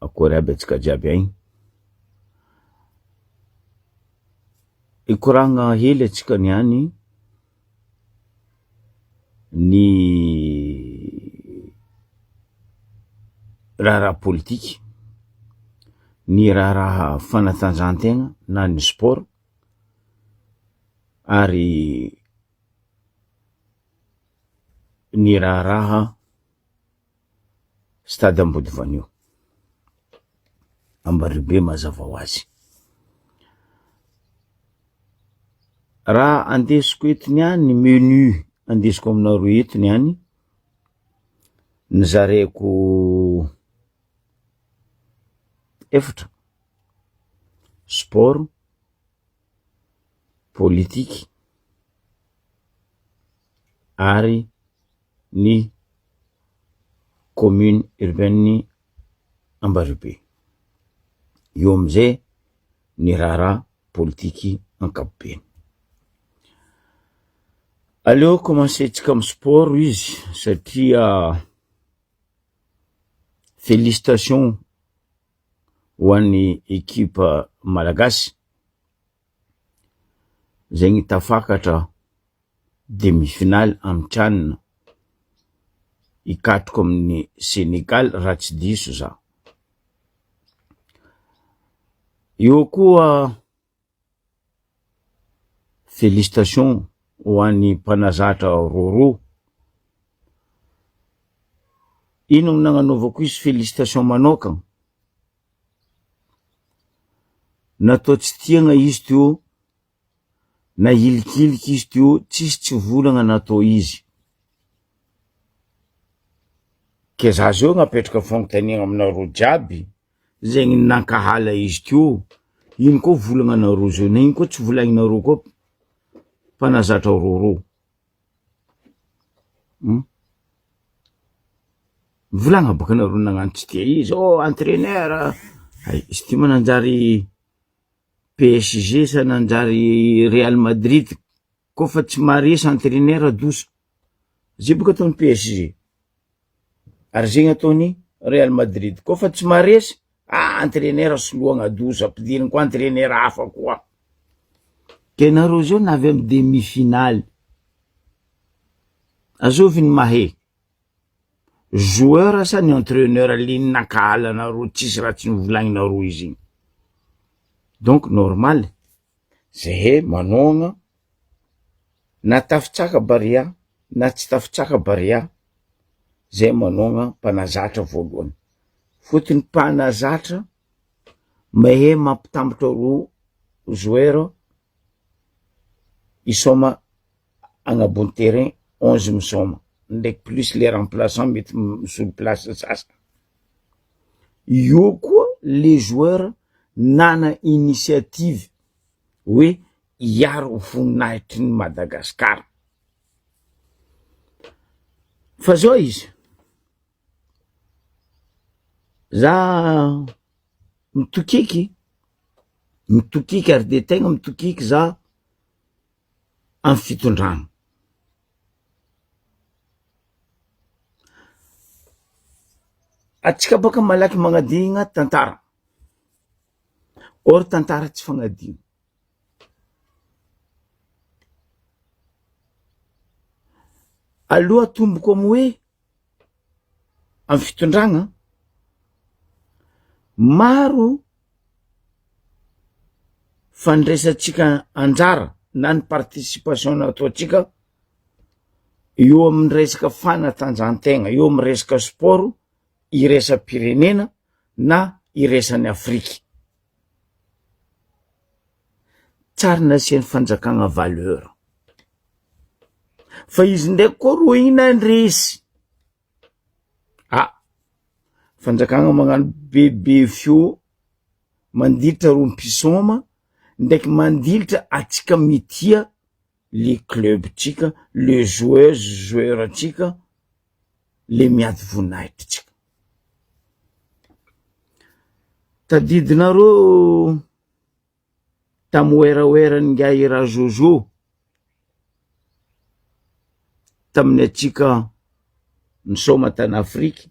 akory aby atsika jiaby agny. Ikoragna hely atsika niany ny raha politiky, ny raha fanatanjahantegna na ny sport, ary ny raha stade Ambodivanio Ambaribe mazava ho azy. Raha andesiko eto niany ny menu andesiko aminareo eto niany nizaraiko efatra: sport, politique ary ny commune urbaine Ambaribe. Io amizay ny raha politiky ankapobeny. Aleo commencetsika amin'ny sport izy satria félicitations ho an'ny équipe malagasy zegny tafakatra demi-finale amin'ny tranina ikatroko amin'ny Sénégal raha tsy diso za. Io koa félicitations ho an'ny mpanazatra roro. Ino nagnanaovako izy félicitations manokagna? Natao tsy tiagna izy teo, na ilikiliky izy teo, tsisy tsy volagna natao izy. Ke za zao napetraka fagnontaniagna aminareo jiaby, zegny nankahala izy teo, ino koa volagna nareo zao, na ino koa tsy volagninareo koa mpanazatra roro. Volagna baka nareo nagnano tsy tia izy, entraîneur, izy ty mananjary PSG sa nanjary Real Madrid, koa fa tsy maresy entraîneur adoso, zay baka ataony PSG, ary zegny ataony Real Madrid, koa fa tsy maresy, entraîneur soloagna adoso, ampidiriny koa entraîneur hafa koa. Ke nareo zao navy amy demi-finale, azovy ny mahe, joueur sa ny entraîneur liny nankahala nareo tsisy raha tsy nivolagninareo izy igny. Donc normal, zahe manogna na tafitsaka baria na tsy tafitsaka baria, zay manogna mpanazatra voalohany. Fotony mpanazatra mahe mampitambatra ro joueur isoma agnabony terrain 11 misoma, ndraiky plus les remplaçants mety misolo place sasany. Io koa les joueurs nana initiative hoe hiaro voninahitry ny Madagasikara. Fa zao izy, za mitokiky ary de tegna mitokiky za amy fitondrana. Atsika baka malaky magnadigna tantara, or tantara tsy fagnadigna. Aloha tomboko amy hoe amy fitondragna maro fandraisatsika anjara na ny participation nataotsika eo amin'ny resaka fanatanjahantegna, eo amin'ny resaka sport iraisam-pirenena na iraisan'ny Afriky. Tsary nasian'ny fanjakagna valeur. Fa izy ndraiky koa ro igny nandresy, fanjakagna magnano bebe fio, mandilitra ro mpisoma, ndraiky mandilitra atsika mitia le club tsika, le joueur tsika, le miady voninahitry tsika. Tadidinareo tamy oeraoerany nga ira Jojo tamin'ny atsika nisoma tany Afriky,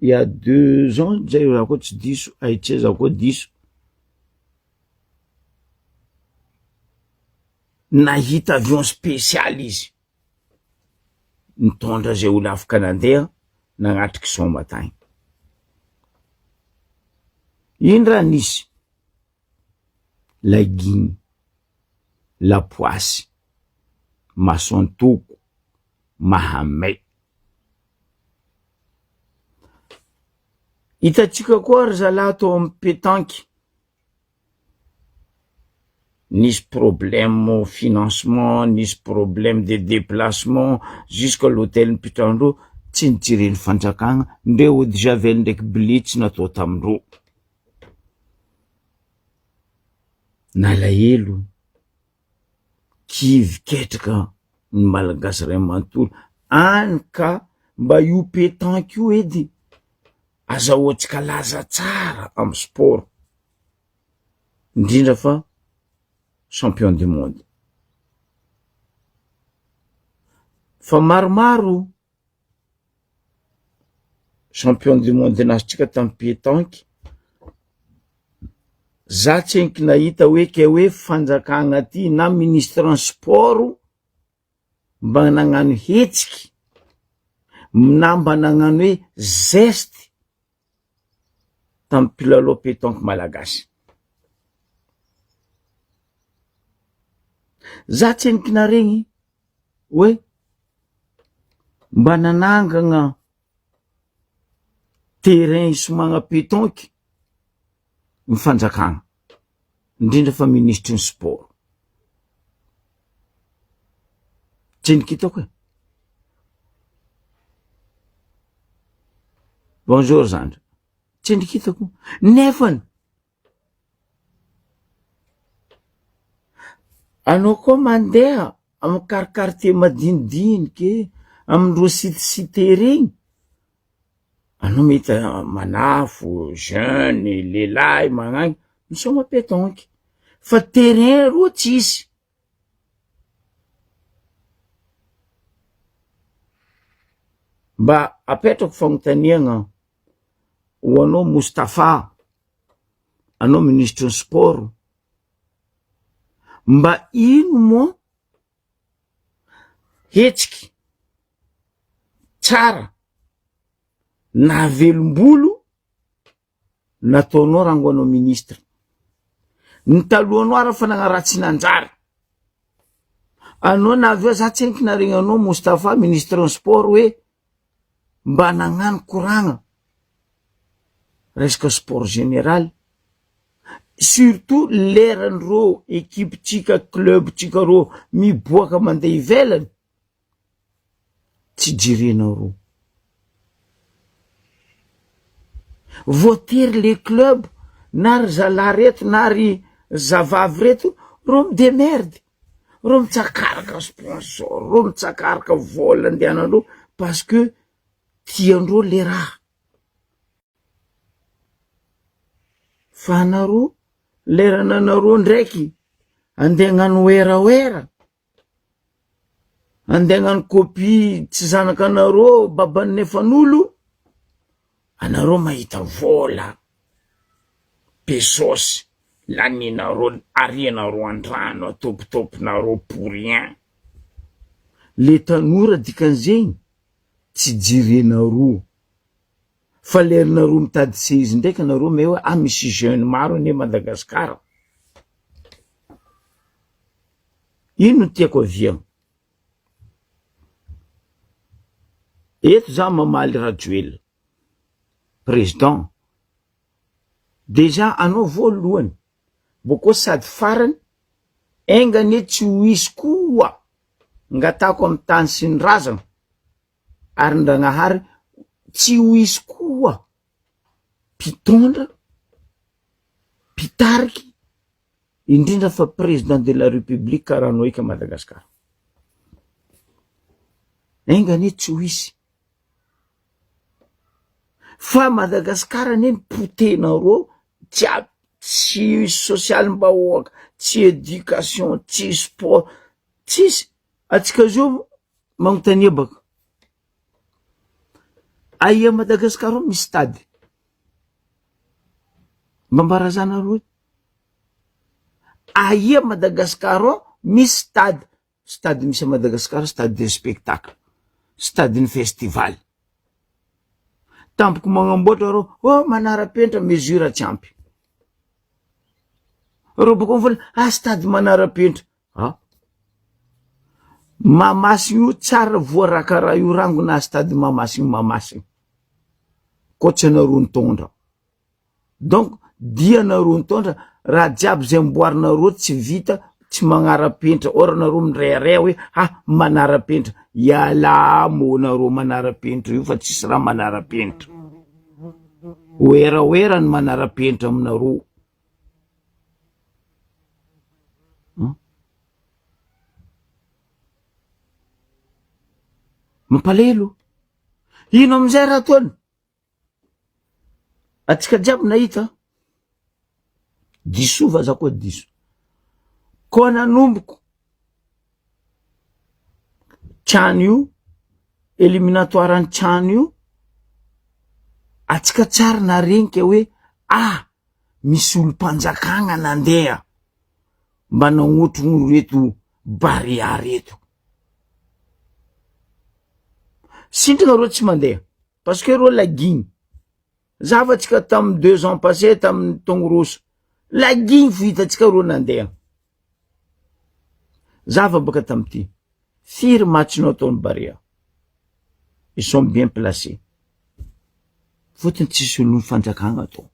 il y a 2 ans, zay raha koa tsy diso, Aicheza koa diso. Nahita avion spécial izy. Nitondra zay olo afaka nandeha, nagnatriky Sombatany. Ino raha nisy? Laguiny, Lapoasy, Masoantoko, Mahamay. Hitatsika koa ry zalahy tao amin'ny pétanque. Nisy problème financement, nisy problème de déplacement, jusqu'à l'hôtel Pitandro, tsy nijireny fanjakagna, ndreo eau de javel ndraiky blitz natao tamindreo. Nalahelo, kivy ketraka ny malagasy ray manontolo, any ka mba io pétanque io edy azahoantsika laza tsara amy sport, indrindra fa champion du monde. Fa maromaro champion du monde nasitsika tamy pétanque, za tsy enky nahita hoe ke hoe fanjakagna ty na ministre sport mba nagnano hetsiky na mba nagnano hoe geste tamy mpilalao pétanque malagasy. Za tsy enky naregny hoe mba nanangagna terrain isomagna pétanque ny fanjakagna, indrindra fa ministre ny sport. Tsy nikitako e. Bonjour zandra. Tsy nikitako. Nefany anao koa mandeha amy quartier madinidiniky, amindro cité regny, anao mety manafo, jeune, lehilahy, magnagny, misoma pétanque. Fa terrain roa tsisy. Mba apetrako fagnotaniagna ho anao Moustapha, anao ministre ny sport, mba ino moa hetsiky tsara na velombolo nataonao rango anao ministre? Ny talohanao ara fa nagnaratsy nanjary. Anao na aveo za tsy enky naregny anao Moustapha ministre ny sport hoe mba nagnano koragna resaka sport général, surtout leran'ireo équipe tsika, club tsika ro miboaka mandeha ivelany, tsy jirenareo. Voatery les clubs na ry zalahy reto na ry zavavy reto, ro midemerde, ro mitsakaraka sponsor, ro mitsakaraka vola andehanandreo parce que tiandreo le raha. Fa anareo lerananareo ndraiky andeha hagnano eraera, andeha hagnano copie tsy zanakanareo babany nefan'olo, anareo mahita vola pesosy laninareo, arianareo andrano, atopitopinareo pour rien. Le tanora dikan'izegny tsy jirenareo, fa lerinareo mitady sezy ndraiky nareo me hoe misy jeune maro ane Madagasikara. Ino tiako aviagna? Eto za mamaly Rajoelina, président. Déjà anao voalohany, boko sady farany, engane tsy ho isy koa ngatako amy tany sy ny razana, ary ndragnahary tsy ho isy koa mpitondra, mpitariky, indrindra fa président de la république karaha anao ika Madagasikara. Engane tsy ho isy. Fa Madagasikara neny potenareo tsy social-mbahoaka, tsy éducation, tsy sport, tsisy. Atsika zio magnontania baka. Aia Madagascar misy stady. Mambarazana roe. Aia Madagascar misy stade. Stade misy Madagascar, stade de spectacle. Stade ny festival. Tampoko magnamboatra ro, manara-penitra mesure tsy ampy. Ro boko mivola, stade manara-penitra. Mamasigny io tsara voarakara io rango na stade mamasigny. Koatsana roa nitondra. Donc, dianareo nitondra, raha jiaby zay mboarinareo tsy vita, tsy magnara-penitra. Oranareo mirairay hoe, manara-penitra. Iala monareo manara-penitra io fa tsisy raha manara-penitra. Oera ny manara-penitra aminareo. Mampalelo. Ino amizay raha tony? Atsika jiaby nahita. Diso vaza koa diso. Koa nanomboko. Trano io, eliminatoire ny trano io, atsika tsara narenika hoe, misy olo-mpanjakagna nandeha mba nagnotro reto Barea reto. Sintrana reo tsy mandeha, parce que reo laginy. Zavatsika tamin'ny 2 ans passé tamin'ny Tongoroso. Laginy fitatsika reo nandeha. Zava baka tamity. Firy matchinao taon'ny Barea. Ils sont bien placés. Fotony tsisy olo fanjakagna atao.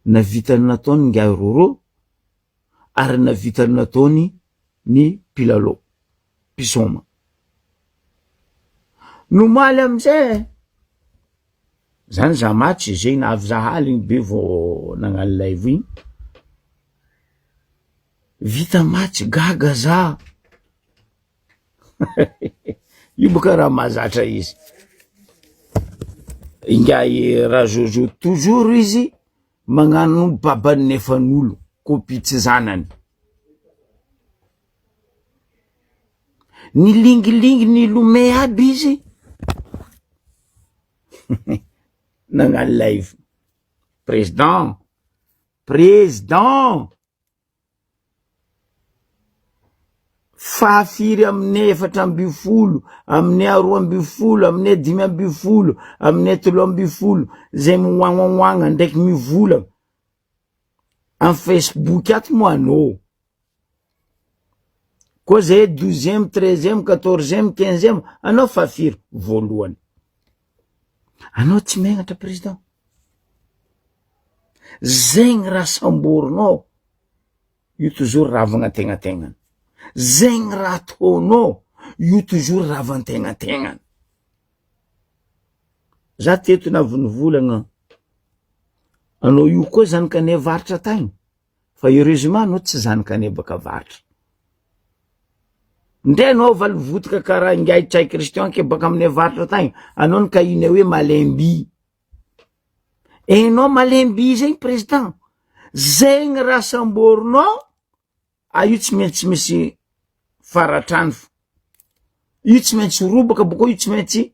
Navitany nataony ngy Roro, ary navitany nataony ny Pilalo. Pisoma. Nomaly amizay. Zany za match, zay navy zahaly be vo nagnano live igny. Vita match gaga za. Io boka raha mazatra izy. Inga raha Jojo toujours izy magnano babany nefan'olo kopitsy zanany. Ny lingilingi ny lome aby izy. Nagnano live. Président. Fahafiry amin'ny 4 amin'ny 2 amin'ny 5 amin'ny 3 zay moagnoagnoagna ndraiky mivola en Facebook ato mo anao. Koa zay 12e, 13e, 14e, 15e, anao fahafiry voalohany. Anao tsy megnatra président. Zegny raha samborinao, io toujours ravagna tegnategnany. Zegny raha ataonao, io toujours ravan-tegnategnany. Za teto navonivolagna, anao io koa zanakane varitra tagny, fa heureusement anao tsy zanakane baka varitra. Ndre anao valivotika karaha ingay tsay Christian ke baka amine varitra tagny, anao ny kahine hoe malemby. Enao malemby zegny président, zegny raha samborinao, io tsy maintsy misy faratrany. Io tsy maintsy robaka boko io tsy maintsy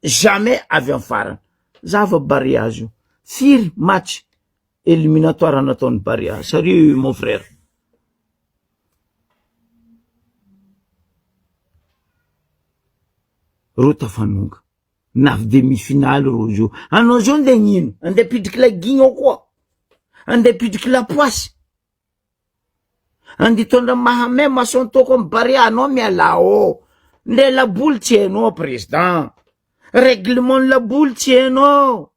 jamais avy amin'ny farany. Zava Barea azy io. Firy match éliminatoire nataon'ny Barea. Sérieux mon frère. Ro tafanonga. Navy demi-finale ro io. Anao zao nde nino? Ande pidriky lagigny ao koa. Ande pidriky lapoasy. Andi tondra mahamay masontoko amin'ny Barea, anao mialao. Nde laboly tsy hainao président. Règlement laboly tsy hainao.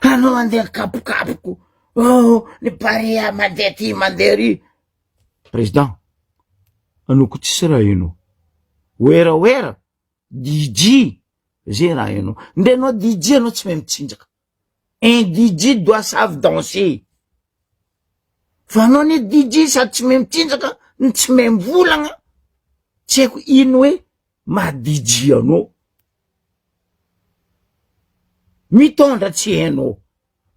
Anao ande kapokapoko. Ny Barea mandeha ty mandeha ry. Président, anao ko tsisy raha hainao. Oera, DJ, zay raha hainao. Nde anao DJ anao tsy mahay mitsinjaka. Un DJ doit savoir danser. Fa anao ny DJ sady tsy mahay mitsinjaka, tsy mahay mivolagna, tsy haiko ino hoe ma-DJ anao. Mitondra tsy hainao.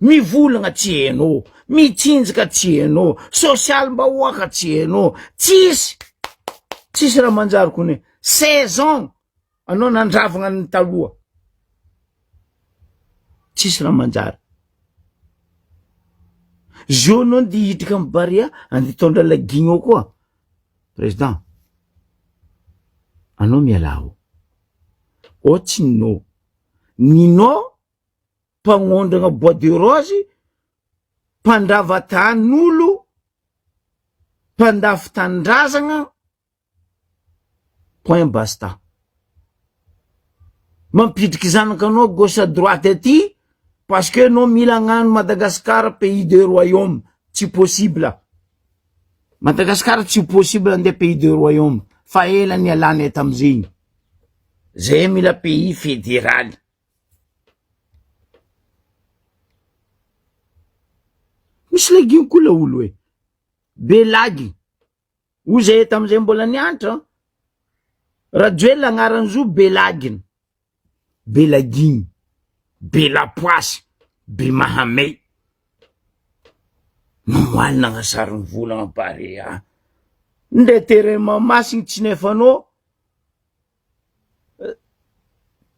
mivolagna tsy hainao, mitsinjaka tsy hainao, sosialim-bahoaka tsy hainao, tsisy raha manjary kone 16 ans anao nandravagna ny taloha, tsisy raha manjary. Zio anao ndi hitrika amy Barea andi tondra lagigny ao koa, président anao mialao o tsy ninao, ninao mpagnondragna bois de rose, mpandrava tan'olo, mpandafy tanindrazagna, point basta. Mampitriky zanakanao gauche à droite aty parce que anao mila agnano Madagascar pays de royaume, tsy possible. Madagascar tsy possible ande pays de royaume, fa ela ny alany eto amizegny, zay mila pays fédéral. Misy lagigny koa laolo hoe Belagy, o zay eto amizay mbola nianatra, Rajoelina agnarany zo Belaginy, Belaginy, Belapoasy, Be Mahamay. Mamoalina agnasariny volagna pare nde terrain Mahamasiny tsy nefanao,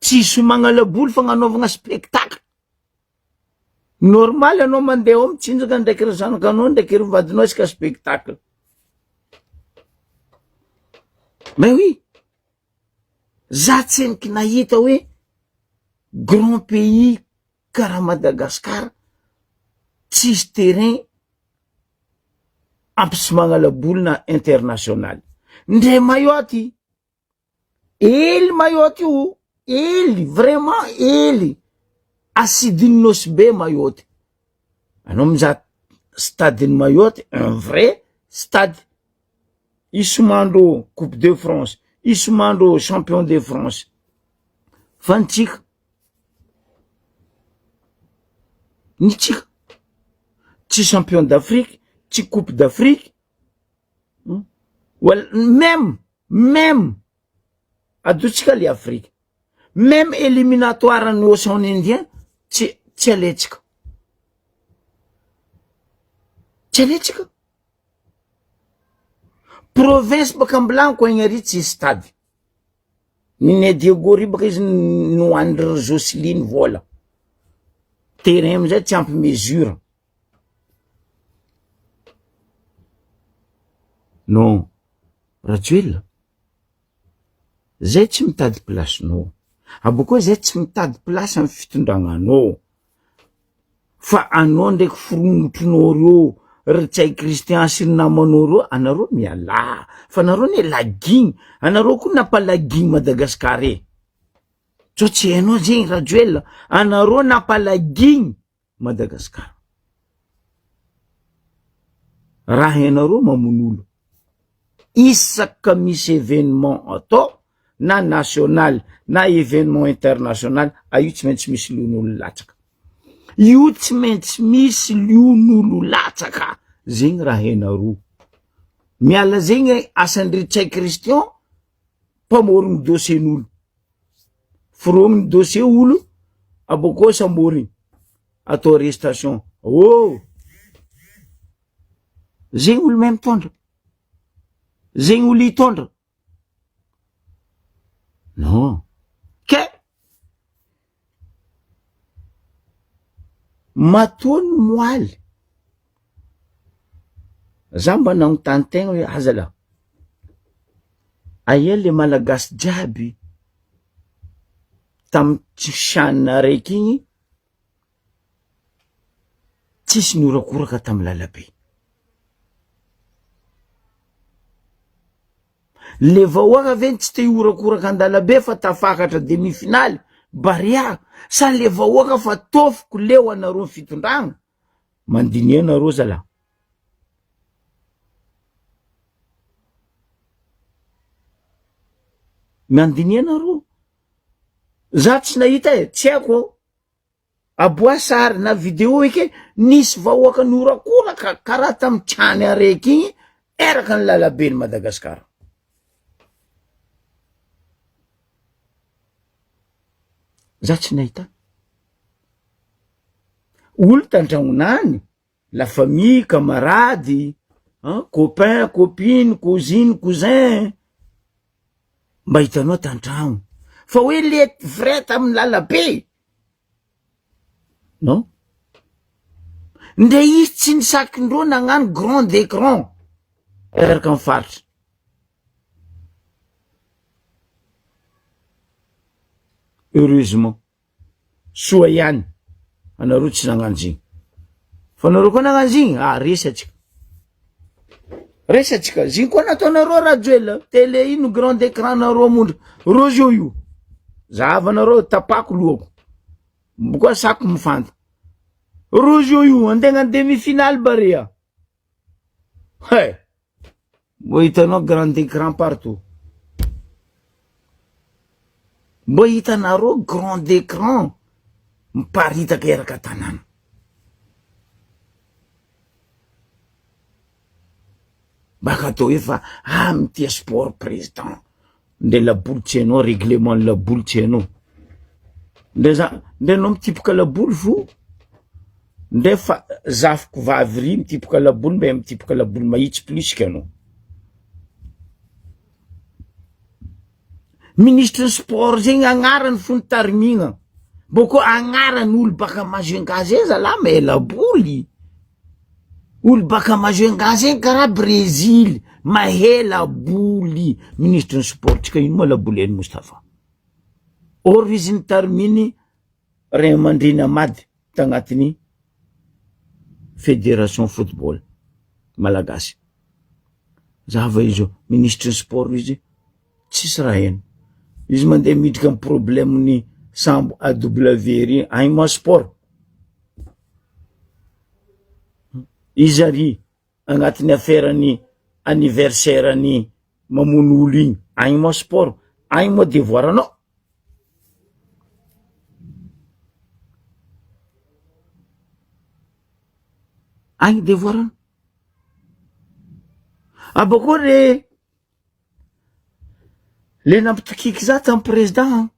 tsisy magnalaboly fa gnanaovagna spectacle. Normal anao mandeha ao mitsinjaka ndraiky ry zanakanao ndraiky ry vadinao isaka spectacle. Mais oui, za tseniky nahita hoe grand pays karaha Madagascar tsisy terrain ampy sy magnalaboly na international. Ndre Mayotte, ely Mayotte io, ely vraiment ely asidin'nosy be Mayotte. Anao mizaha stade ny Mayotte, un vrai stade. Isomandro Coupe de France, isomandro champion de France. Fantsika nitsika tsy champion d'Afrique, tsy Coupe d'Afrique. Well, même adotsika le Afrique, même éliminatoire ny Océan Indien tsy aletsika, tsy aletsika. Province baka Ambilanko igny ary tsy stade. Nine Diego baka izy noandry Jocelyne vola. Terrain amizay tsy ampy mesure. Non, Rajoelina, zay tsy mitady placenao. Aboko zay tsy mitady place amy fitondragnanao. Fa anao ndraiky foromotronao reo, Ritsay Christian sy ny namanao reo, anareo miala. Fa anareo ne lagigny, anareo koa napalagigny Madagascar e. So tsy hainao zegny Rajoelina, anareo napalagigny Madagascar. Raha hainareo mamon'olo. Isaka misy événement atao, na national, na événement international, io tsy maintsy misy lion'olo latsaka. Io tsy maintsy misy lion'olo latsaka. Zegny raha hainareo. Miala zegny asandritsay Christian, mpamorogny dossier-n'olo. Forogny dossier olo, aboko samborigny. Atao arrestation. Oh! Zegny olo même tondra. Zegny olo hitondra. Non. Ke matony moaly. Za mba nagnontany tegna hoe azala. Aia le malagasy jiaby tamy tsisanina raiky igny tsisy niorakoraka tamy lalabe. Le vahoaka veny tsy te iorakoraka an-dalabe fa tafakatra demi-finale, Barea, sa le vahoaka fa tofoko leo anareo fitondragna. Mandinia anareo zala. Mandinia anareo. Za tsy nahita tsy haiko. Aboa sary na vidéo eke, nisy vahoaka niorakoraka karaha tamy trany araiky igny, eraka ny lalabe ny Madagascar. Za tsy nahita. olo tantragnonany, la famille, camarady, copain, copine, cousine, cousin, mba hitanao tantragno. Fa hoe le vrai tamin'ny lalabe, non? Nde izy tsy nisakindreo nagnano grand écran eraka amin'ny faritra. Heureusement, soa ihany anareo tsy nagnano zigny. Fa anareo koa nagnano zigny, resatsika, zigny koa nataonareo rajoela, télé ino grand écran nareo mondra, rosio io, zahavanareo tapako lohako, koa sako mifanta. Rosio io, antegna demi-finale barea. Mbo hitanao grand écran partout. Mbo hitanareo grand écran miparitaka eraka tanàna. Baka atao hoe fa mitia sport président. Nde laboly tsy hainao, règlement laboly tsy hainao. Nde anao mitipaka laboly fo. Nde fa zafiko vavy ry mitipaka laboly, mbe mitipaka laboly mahitsy plus anao. Ministre sport zegny agnarany fony tarimigna. Boko agnarany olo baka Majunga zala me laboly. Olo baka Majunga zegny karaha Brésil, mahe laboly. Ministre sport tsika ino ma laboly eny Mostafa. Or izy nitariminy Ray Aman-dreny Amady tagnatiny fédération football malagasy. Zava izy ministre sport izy tsisy raha eno. Izy mandeha miditra amin'ny problème ny sambo AW ry agny sport. Izy ary agnatiny affaire-ny anniversaire-ny mamono olo igny, agny sport, agny devoir anao. Agny devoir anao. Abako le nampitokiky za tamin'ny président,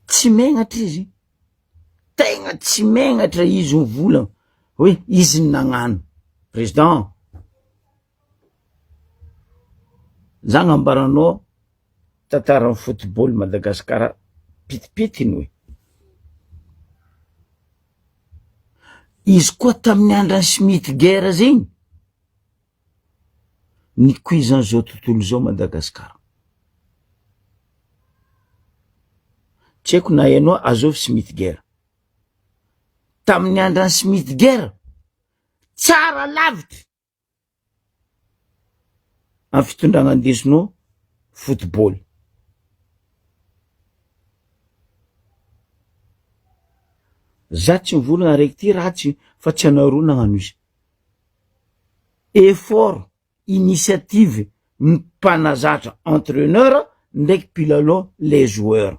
tsy megnatra izy, tegna tsy megnatra izy mivola hoe izy nagnano. Président, za gnambaranao tantaran'ny football Madagasikara pitipitiny hoe. Izy koa tamin'ny andran'ny Smith guerre zegny, nikuizany zao tontolo zao Madagasikara. Tsy haiko na hainao Azov Smith guerre. Tamin'ny andran'ny Smith guerre, tsara lavitra amin'ny fitondragna andesinao football. Za tsy mivolagna araiky ty ratsy fa tsy anareo nagnano izy. Effort, initiative mpanazatra entraîneur ndraiky mpilalao les joueurs.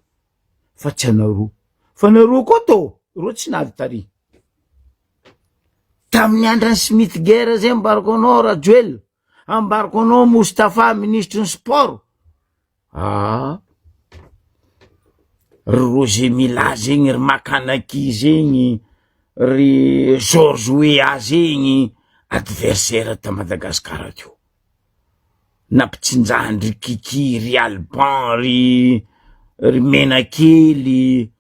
Fa tsy anareo. Fa anareo koa tô, ro tsy navy tary. Tamin'ny andran'ny Smith guerre zay ambarako anao Rajoel, ambarako anao Mostafa ministre ny sport. Roger Mila zegny, ry Makanaki zegny, ry Georges Weah zegny, adversaire ta Madagasikara teo. Nampitsinjahany ry Kiki, ry Alban, ry Menakely,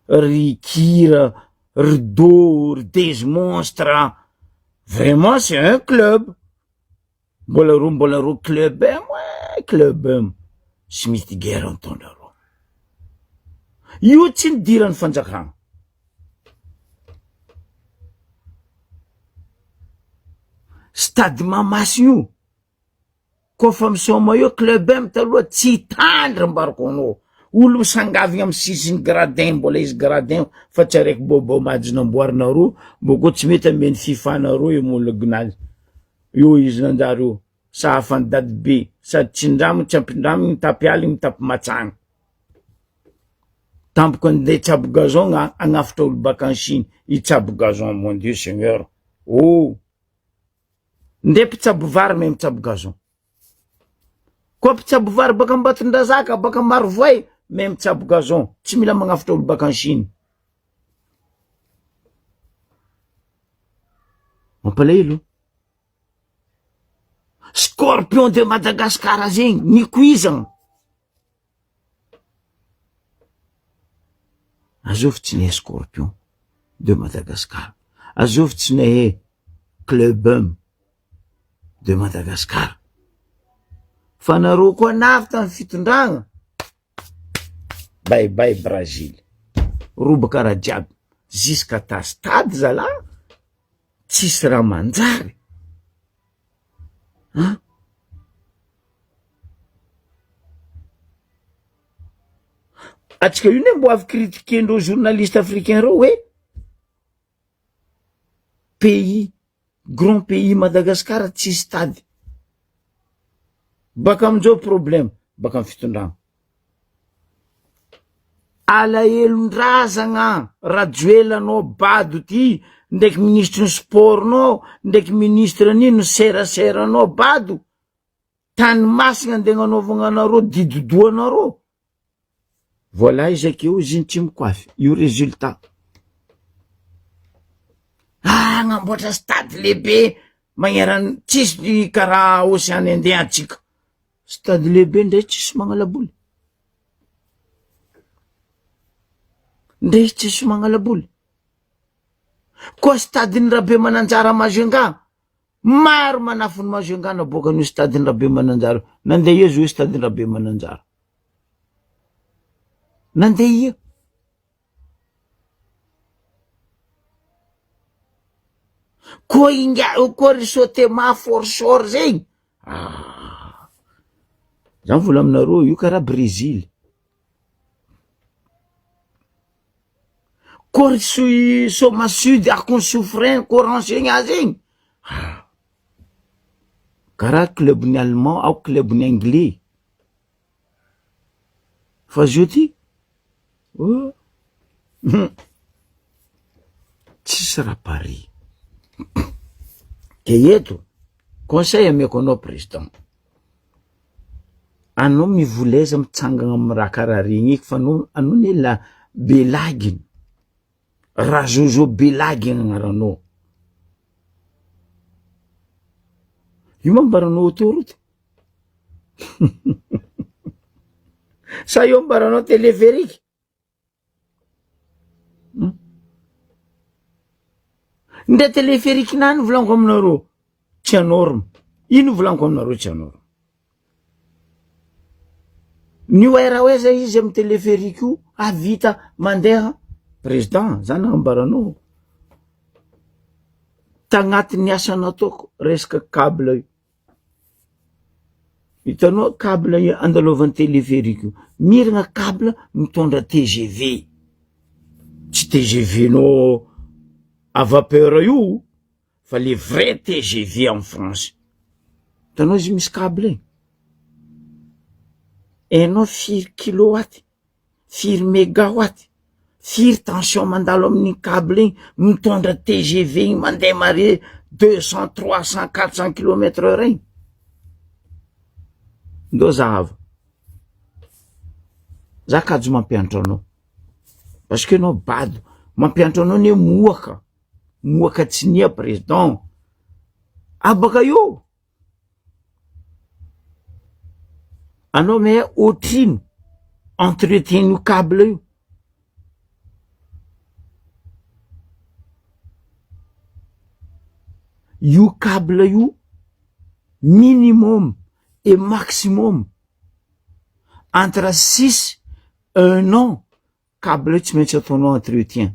ry Kira, ry Do, ry Des Monstres. Vraiment c'est un club. Mbola ro club club Smith guerre mitondra ro. Io tsy nidiran'ny fanjakana. Stade Mamasy io, kofa misoma io club taloha tsy tandra mbarako anao. Olo misangavigna amin'ny sisiny gradin, mbola izy gradin fa tsy araiky bobo maji namboarinareo, mboko tsy mety ameny fifanareo homologunazy. Io izy nanjary io, sa hafany dady be, sady tsindramo tsy ampindramo, mitapy aly, mitapy matsagna. Tampoka andeha tsabo gazon agnafitra olo baka en Chine, itsabo gazon, mon Dieu Seigneur. Nde mpitsabo vary me mitsabo gazon. Koa mpitsabo vary baka Ambatondrazaka, baka Marovoay, même tsabo gazon tsy mila magnafitra olo baka en Chine. Mampalahelo. Scorpion de Madagascar zegny nikuizagna. Azovitsinay Scorpion de Madagascar. Azovitsinay Clubum de Madagascar. Fa nareo koa navy tamin'ny fitondragna. Bye bye Brazil. Robaka raha jiaby. Jusqu'à ta stade zala. Tsisy raha manjary. Atsika io ne mbo avy critiquendreo journaliste africain reo hoe pays, grand pays Madagascar tsisy stade. Baka amin'izao problème, baka amin'ny fitondragna. Alahelon-drazagna rajoelanao bado ty, ndraiky ministre ny sportnao, ndraiky ministre nino seraseranao bado, tany masina andeha anaovananareo didodoanareo. Voilà izakeo izy tsy mikoafy, io résultat. Agnamboatra stade lehibe, magnerany tsisy karaha Océane Indien atsika. Stade lehibe ndray tsisy magnalaboly. Ndray tsisy magnalaboly. Koa stade ny Rabe Mananjara Majunga, maro manafony Majunga naboaka ny stade ny Rabe Mananjara. Nandeha io zao stade ny Rabe Mananjara. Nandeha io. Koa inga, koa risote maforosor zegny. Zany vola aminareo io karaha Brésil. Koa risoi Soma Sud akony soufrin courant zegny azegny. Karaha club ny allemand au club ny anglais. Fa zio ty tsisy raha pari. Ke eto conseil ameko anao président, anao mivoleza mitsangana amin'ny raha karaha regny eky fa anao ne la belaginy razozo belaginy agnaranao. Io mambaranao autoroute. Sa io mambaranao téléphérique. Nde téléphérique nany volanko aminareo tsy anorme. Ino volanko aminareo tsy anorme. Ny oeraoeza izy amin'ny téléphérique io avita mandeha. Président, zany ambaranao. Tagnatin'ny asa nataoko resaka câble io. Hitanao câble io andalovan'ny téléphérique io. Miragna câble mitondra TGV. Tsy TGV no à vapeur io, fa les vrais TGV en France. Hitanao izy misy câble. Enao firy kilowatt, firy mégawatt. Firy tension mandalo amin'ny câble igny, mitondra TGV igny mandeha mare 200, 300, 400 km/h igny. Ndo zahava. Za kajo mampianatra anao. Parce que anao bado, mampianatra anao ne mohaka. Mohaka tsy nia président. Abaka io. Anao me otrino entretien io câble io. Io câble io minimum et maximum entre 6 1 an. Câble tsy maintsy ataonao entretien,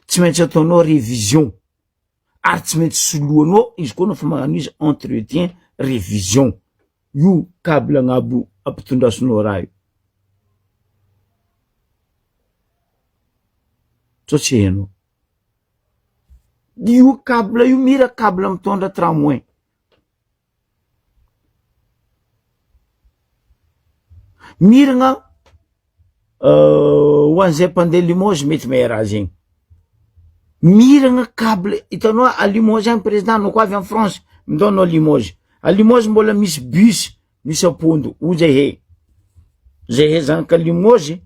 tsy maintsy ataonao révision, ary tsy maintsy soloanao izy koa nofa magnano izy entretien révision. Io câble agnabo ampitondrasanao raha io. Tsy hainao. Io câble io mira câble mitondra tramway. Miragna ho an'izay mpandeha Limoges mety mahay raha zegny. Miragna câble, hitanao à Limoges agny président no ko avy en France, mindonao Limoges. À Limoges mbola misy bus, misy apondo, ozay he. zay zany ka Limoges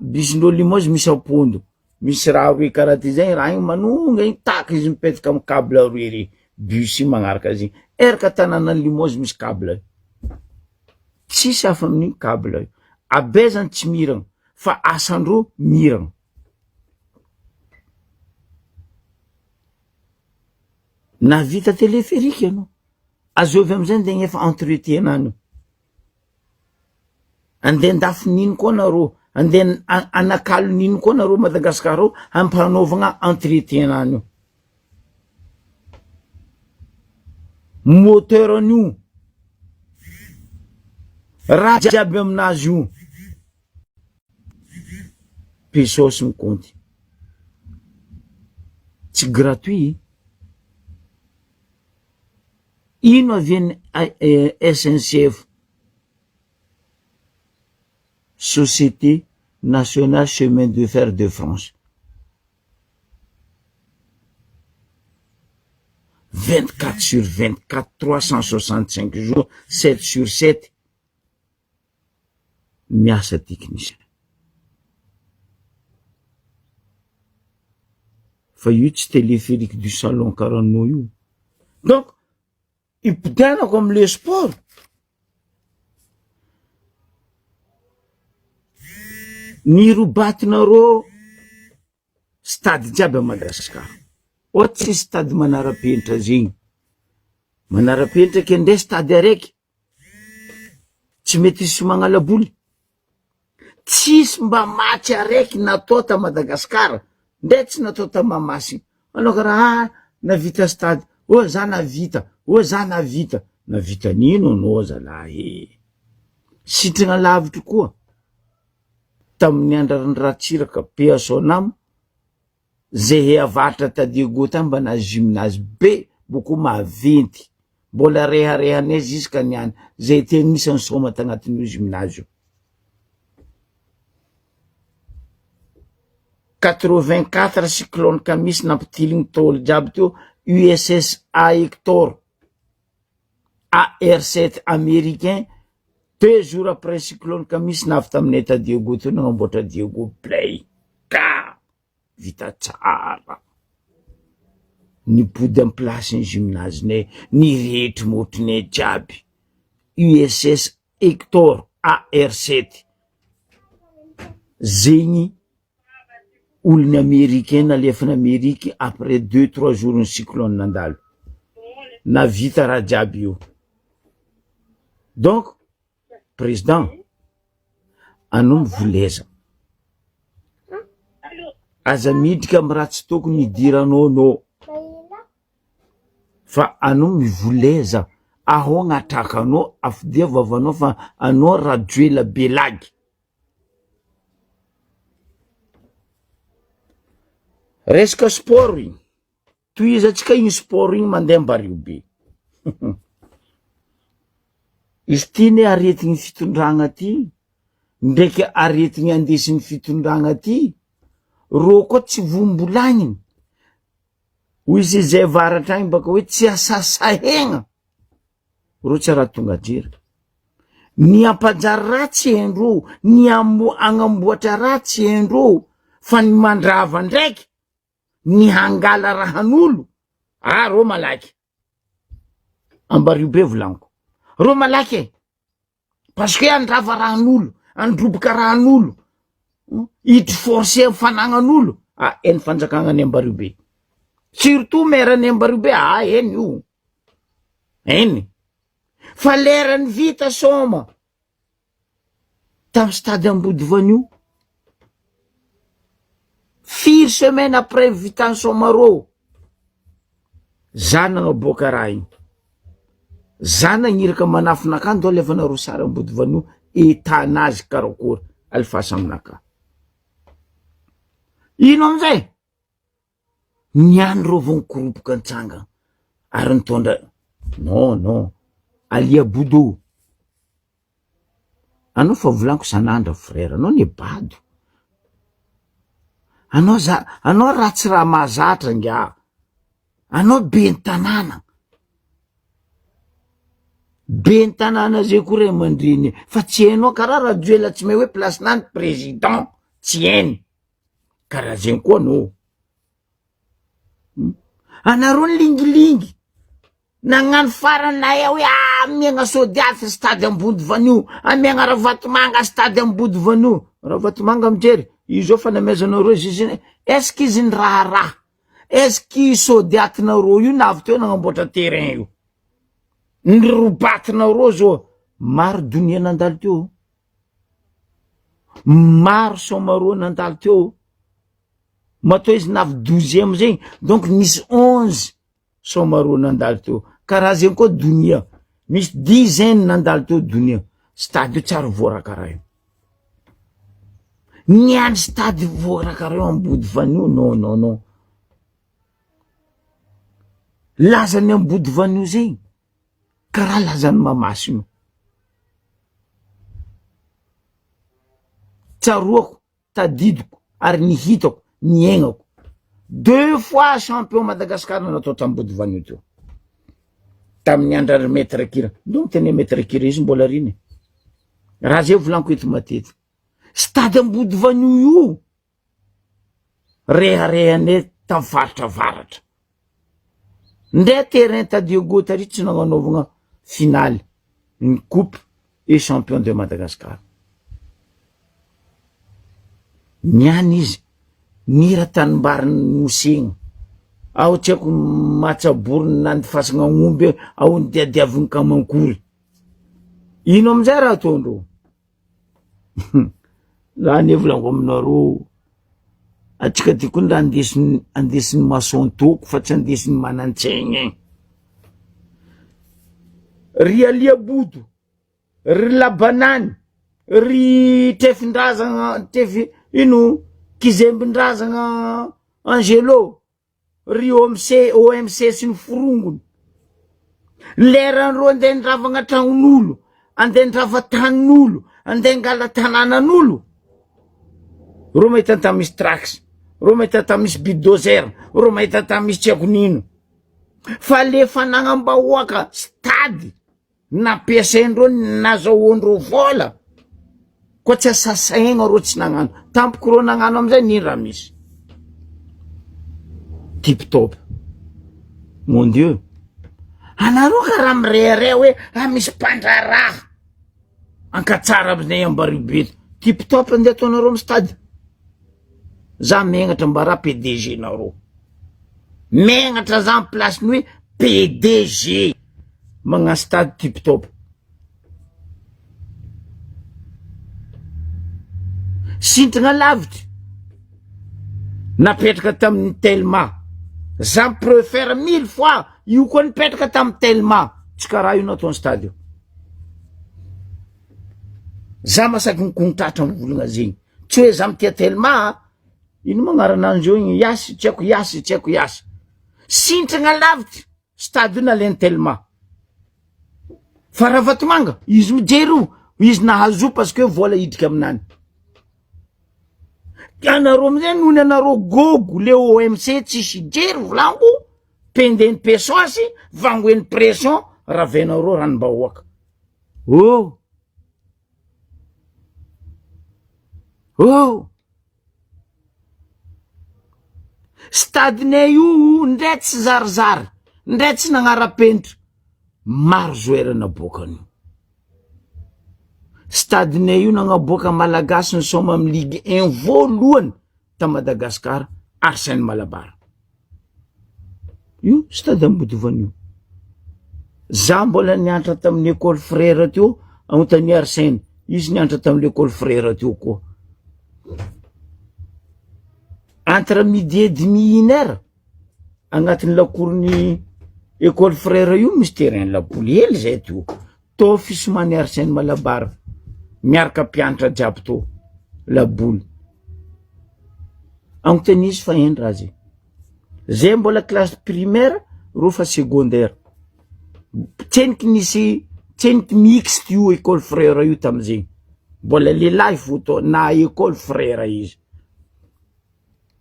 bisindreo Limoges misy apondo misy raha roe karaha ty zay raha igny manonga igny taky izy mipetaka amy câble roe ry bus magnaraka azy igny eraka tanàna Limoges misy câble tsisy hafa amin'igny câble abezany tsy miragna fa asandreo miragna na vita téléphérique ianao azovy amizay nde gnefa entretien anio andeha andafy nino koa nareo andeha anakalo nino koa nareo Madagasikara ao ampanaovagna entretien anio moteur anio raha jiaby aminazy io pesos mikonty tsy gratuit ino aviany SNCF Société Nationale Chemin de Fer de France 24/24 365 jours 7/7 miasa technicien fa io tsy téléphérique du salon karanao io donc ipidianako amle sport ny robatinareo stade jiaby a Madagasikara ohatsy stade manara-penitra zegny manara-penitra ke nde stade araiky tsy mety isy magnalaboly tsisy mba match araiky natao ta Madagasikara nde tsy natao ta Mahamasina anao karaha navita stade za navita navita nino anao zalahy sitragna lavitry koa tamin'ny andrarany Ratsiraka Sonamo zay avatra ta Diego tany mba na gymnase be boko maventy mbola reharehanay jusqu'à niany zay teny nisany soma tagnatin'io gymnase io 84 cyclone Kamis nampitiligny tôly jiaby teo USS Hector AR-7 américain 2 jours après cyclone Kamis navy taminay ta Diego teo nagnamboatra Diego Play ka vita tsara nipody amy place ny gymnase nay niretry motrinay jiaby USS Hector AR-7 zegny olony américain nalefany Ameriky après 2-3 jours ny cyclone nandalo navita raha jiaby io donc président anao mivoleza aza midika amy raha tsy tokony hidiranao anao fa anao mivoleza aho agnatraka anao afidia vavanao fa anao Rajoela Belagy resaka sport igny toizatsika igny sport igny mandeha Mbaribe izy ty ne aretigny fitondragna ty ndraiky aretigny andesin'ny fitondragna ty ro koa tsy vombolagniny hoy izy zay varatra agny baka hoe tsy asasahegna ro tsy raha tonga jery ny ampajary ratsy endro ny agnamboatra ratsy endro fa ny mandrava ndraiky ny hangala rahan'olo ro malaky Ambaribe volaniko ro malaky parce que andrava rahan'olo androboka rahan'olo hidry forcé fanagnan'olo eny fanjakagna ny Ambaribe surtout maire ny Ambaribe eny io eny fa lerany vita soma tamy stade Ambodivanio 4 semaines après vitany somaro zana naboaka raha igny zana niraka manafinaka ndo alevana ro sara Ambodivanio etanazy karakory alifasa aminaka ino amizay niany ro vao nikoropoka antsanga ary nitondra non Alia Boudou anao fa volaniko sanandra frère anao ne bado anao ratsy raha mahazatra ngia anao be ny tanàna ben tanana zay koa ray mandreny fa tsy hainao karaha raha joela tsy may hoe placenany président tsy hainy karaha zegny koa anao anareo ny lingilingy nagnano farany nahay hoe amiagna Sodiaty stade Ambody Vanio, amiagna Ravatomanga stade Ambody Vanio. Ravatomanga mijery izy ao fanamezanareo izy est-ce que izy ny raha est-ce que Sodiatinareo io na avy teo nagnamboatra terrain io ny robatinareo zao maro donia nandalo teo maro somareo nandalo teo matoa izy navy 12e zegny donc misy 11 somareo nandalo teo karaha zegny koa donia misy 10 nandalo teo donia stade io tsara voarakaraha io niany stade voarakaraha io Ambody Vanio non lazany Ambody Vanio zegny karaha lazany Mamasino tsaroako tadidiko ary nihitako niaignako 2 fois champion Madagascar natao Ambody Vanio teo tamin'ny andra maître Kira donc tena maître Kira izy mbola riny raha zay volaniko eto matety stade Ambody Vanio io reharehanay tam faritra ndray terrain Tadiogo tary tsy nagnanaovagna finale ny coupe et champion de Madagascar niany izy nira tanimbariny mosegna ao tsy haiko matsaboriny nandifasagna omby ao ny diadiaviny kamankory ino amizay raha ataondreo raha ne volango aminareo atsika ty koa raha andesiny mason toko fa tsy andesiny manantsaigny ry Aliabodo ry Labanany ry Trefindrazagna ino Kizembindrazagna Angelo ry OMC sy ny forongony leran'reo andeha ndravagna tragnon'olo andeha ndrava tanin'olo andeha ngala tanànan'olo ro mahita ta misy trax ro mahita ta misy bulldozer ro mahita ta misy tsy haiko nino fa le fanagnam-bahoaka stady nampiasaindreo nazahoandreo vola koa tsy asasaigna ro tsy nagnano tampoko ro nagnano amizay nino raha misy tip top mon dieu anareo karaha mirehareha hoe misy mpandraraha ankatsara aminay Ambaribeto tip top andeha ataonareo amy stady za megnatra mbara PDG nareo megnatra za amy placeny hoe PDG magna stade tip top sintragna lavitry napetraka tamin'ny Telma za préfère 1000 fois io koa nipetraka tamin'ny Telma tsy karaha io natao stade io za masaky nikontratra mivolagna zegny tsy hoe za mitia Telma ino magnarananzy io igny yasy tsy haiko yasy sintragna lavitry stade io naleny Telma fa Ravatomanga izy mijery io izy nahazo parce que vola idriky aminany anareo amizay nohony anareo gogo le OMC tsisy jery volango pendeny pesosy vangoeny pression ravenareo ranom-bahoaka stadinay io ndray tsy zarizary ndray tsy nagnara-penitra maro zoerana boakan'io stadinay io nagnaboaka malagasy ny soma amy Ligue 1 voalohany ta Madagascar Arsène Malabara io stade Ambody Vanio za mbola niantra tamin'ny école frère teo anontany Arsène izy niantra tamin'ny école frère teo koa entre midi et demi 1 heure agnatin'ny lakoron'ny école frère io misy terrain laboly hely zay teo to fisomany Arsène Malabara miaraka mpianatra jiaby to laboly anontany izy fa eny raha zay mbola classe primaire ro fa secondaire tseniky nisy tseniky mixte io école frère io tamizegny mbola lehilahy foto na école frère izy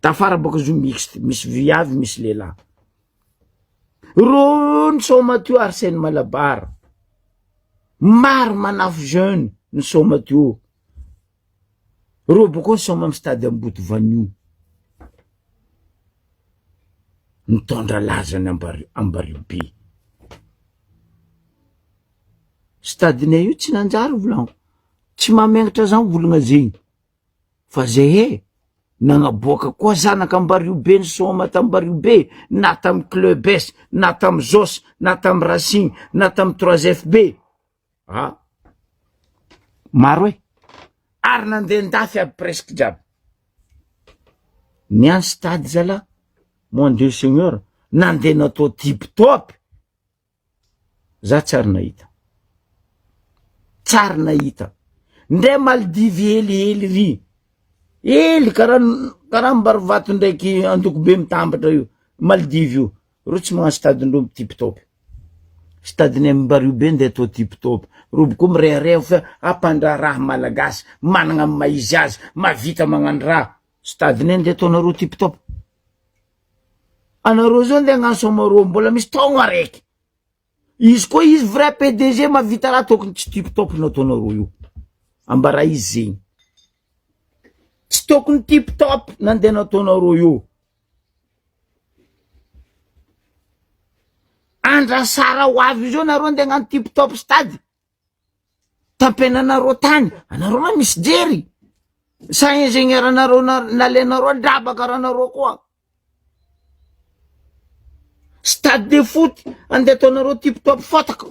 tafara baka zo mixte misy viavy misy lehilahy ro nisoma teo Arsène Malabara maro manafo jeune ny soma teo ro boko soma amy stade amboto vanio mitondra lazany ambariobe stadine io tsy nanjary volanko tsy mamegnatra zany volagna zegny fa zay nagnaboaka koa zanaka ambariobe ny soma tambariobe na tamy club S na tamy Jos na tamy Racing na tamy 3FB maro ary nandeha ndafy aby presque jiaby niany stade zala mon dieu seigneur nandeha natao tip top za tsary nahita ndray Maldives hely ry karaha Mbarivato ndraiky Andokobe mitambatra io Maldives io ro tsy magnano stade ndreo tip top stade ny Mbaribe ndeha atao tip top ro boko mirehareha fa ampandra raha malagasy managna maizy azy mavita magnano raha stade ny ndeha ataonareo tip top anareo zao ndeha agnano somareo mbola misy taogno araiky izy koa izy vrai PDG mavita raha tokony tsy tip top nataonareo io ambara izy zegny tsy tokony tip top nandeha nataonareo io Andrasara ho avy zao nareo ndeha agnano tip top stade tampenanareo tany anareo na misy jery sa ingénieuranareo nalenareo drabaka ranareo koa stade de foot andeha ataonareo tip top fotaka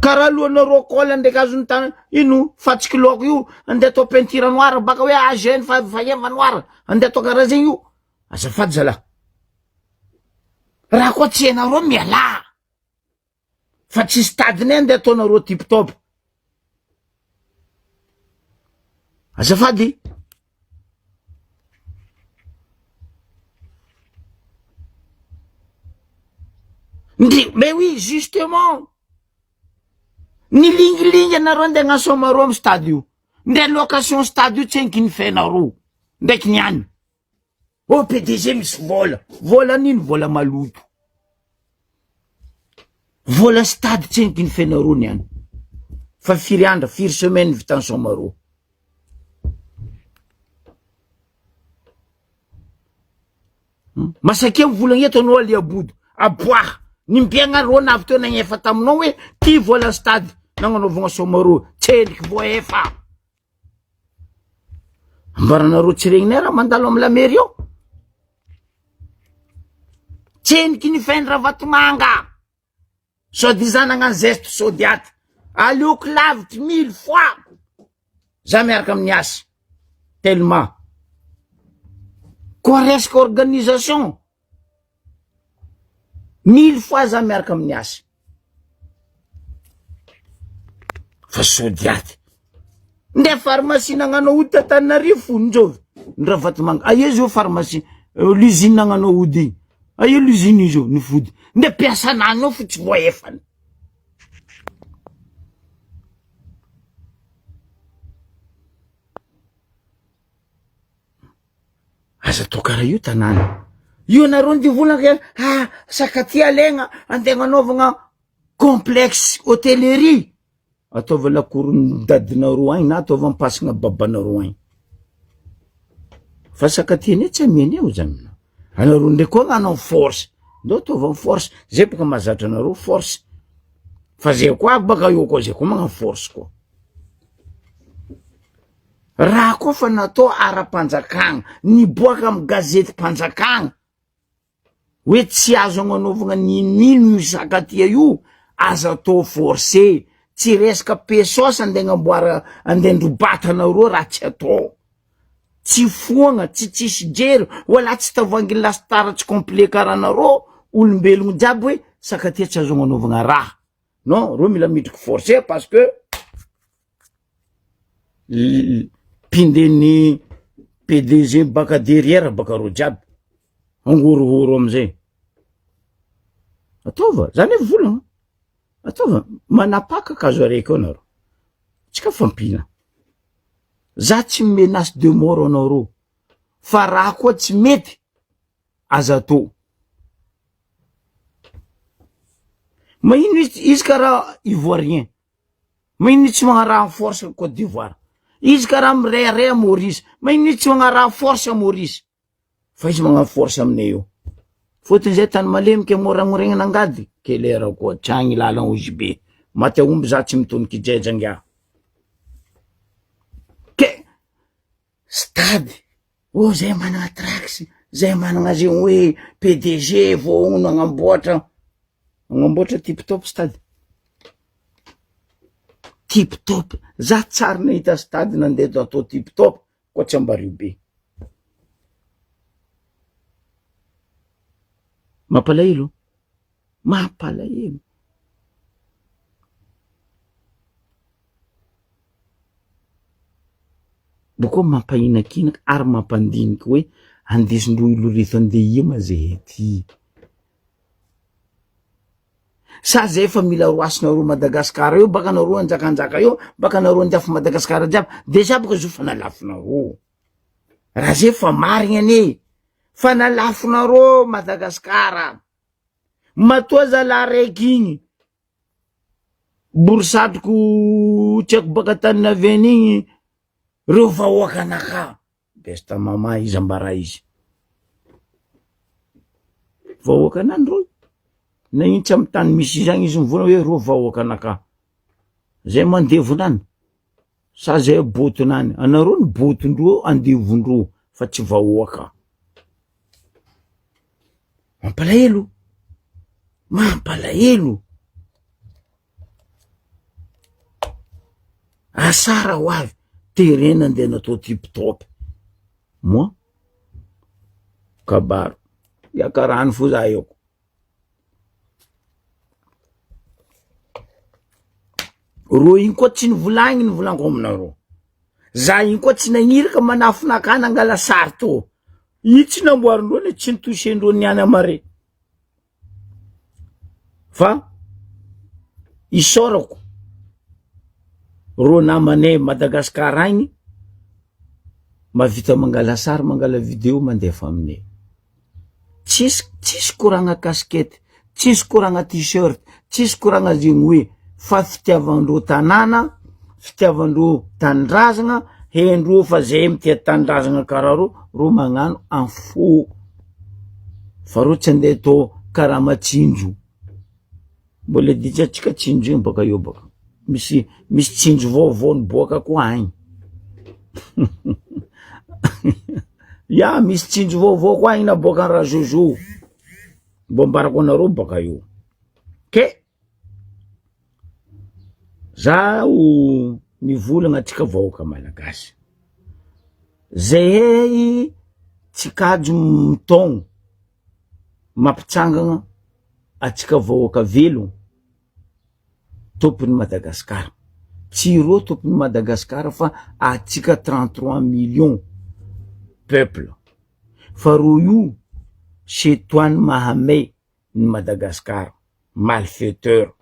karaha lohanareo kola ndraiky azony tany ino fatsiky loko io andeha atao peinture noir baka hoe AGN faeva noir andeha atao karaha zegny io azafady zala raha koa tsy hainareo miala fa tsy stade ny andeha ataonareo tip top azafady mais oui justement nilingilingy anareo ndeha agnasomareo amy stade io ndeha location stade io tsy hainky fenareo ndraiky niany PDG misy vola nino vola maloto vola stade tsy hainky fenareo niany fa firy andra firy semaine vitan somareo masake mivolagna eto anao aliabodo aboaha nimpiagna ro navy teo nagnefa taminao hoe ty vola stade nagnanaovagna somareo tsendriky voaefa ambaranareo tsy regninay raha mandalo amy la mairie io tsendriky nifendra vatomanga soi-disant nagnano geste sodiaty aleoko lavitry 1000 fois za miaraka amin'ny asy tellement koa resaka organisation 1000 fois za miaraka amin'ny asy fa sodiaty ndeha pharmacie nagnano ody Tananarivo fonjovy ndra vatomanga aia zio pharmacie l'usine nagnano ody igny aia l'usine izy ny fody ndeha piasanany ao fo tsy voaefany aza to karaha io tanàna io nareo ndivolaka sakaty alegna andeha agnanovagna complexe hôtellerie ataova lakorony dadinareo agny na ataova ampasagna babanareo agny fa sakaty tsy ameny eo zany anareo ndraiky koa agnano force ndao ataova force zay baka mahazatra anareo force fa zay koa baka io koa zay koa magnano force koa raha koa fa natao ara-panjakagna niboaka amy gazety mpanjakagna hoe tsy azo agnanovagna ninino io sakatia io aza atao forcé tsy resaka pesos andeha agnamboara andeha ndrobata anareo raha tsy atao tsy foagna tsy tsisy jery wala tsy tavoangy lastara tsy complet karaha anareo olombelogno jiaby hoe sakatia tsy azo agnanovagna raha non reo mila mitriky forcé parce que pindeny PDG baka derrière baka ro jiaby angorohoro amizay ataova zany e volagna ataova manapaka kazo araiky ao anareo tsika fampina za tsy menace de mort anareo fa raha koa tsy mety aza atao magnino izy karaha ivoirien, magnino tsy magnaraha force Côte d'Ivoire, izy karaha mirehareha Maurice, magnino tsy magnaraha force Maurice, fa izy magnano force aminay io. Fotony zay tany malemika moragnoregny nangady ke lera koa tragny lalan ozibe maty aomby za tsy mitoniky jejangia. Ke stade zay manana trax, zay manana zay hoe PDG vo ono agnamboatra tip top stade, tip top. Za tsara nahita stade nandeha atao tip top koa tsy ambario be. Mampalahelo, mampalahelo. Boko mampahinakinaky ary mampandiniky hoe andesindro iloreto andeha ima zay ty. Sa zay fa mila roasinareo Madagasikara io, baka nareo anjakanjaka io, baka nareo andiafy Madagasikara jiaby, deja baka zo fa nalafinareo. Raha zay fa marigna ane, fa nalafinareo Madagasikara. Matoa zala raiky igny, borisatroko tsy haiko baka tany naveny igny, reo vahoaka anaka. Besta mama izy ambara izy. Vahoaka anandro, na iny tsy amy tany misy zany izy mivona hoe reo vahoaka anaka. Zay mandevonany, sa zay botonany, anareo ny botondro andevondro fa tsy vahoaka. Mampalahelo, mampalahelo. Asara ho avy terrain nandeha natao tip top. Moi kabaro iakarany fo za eo. Ro igny koa tsy nivolagny nivolaniko aminareo. Za igny koa tsy nagniraka manafinaka nangala sary to. Io tsy namboarindreo ne tsy nitouchendreo niany amare. Fa isorako ro namanay Madagasikara agny mavita mangala sary mangala video mandefa aminay. Tsisy koragna casquette, tsisy koragna t-shirt, tsisy koragna zegny hoe fa fitiavandreo tanàna, fitiavandreo tanindrazana, hendreo fa zay mitia tanindrazana karaha ro magnano en faux. Fa ro tsy andeha atao karaha matsinjo. Mbola ditsa atsika tsinjo igny baka eo baka. Misy tsinjo vaovao niboaka koa agny. Ya, misy tsinjo vaovao koa agny naboaka raha Jojo. Mbo ambarako anareo baka eo. Ke zaho mivolagna atsika vahoaka malagasy. Zay tsy kajo mitogno mampitsangana atsika vahoaka velogno tompony Madagasikara. Tsy ro tompony Madagasikara fa atsika 33 millions peuple. Fa ro io Chetoine Mahamay ny Madagasikara, malfaiteur.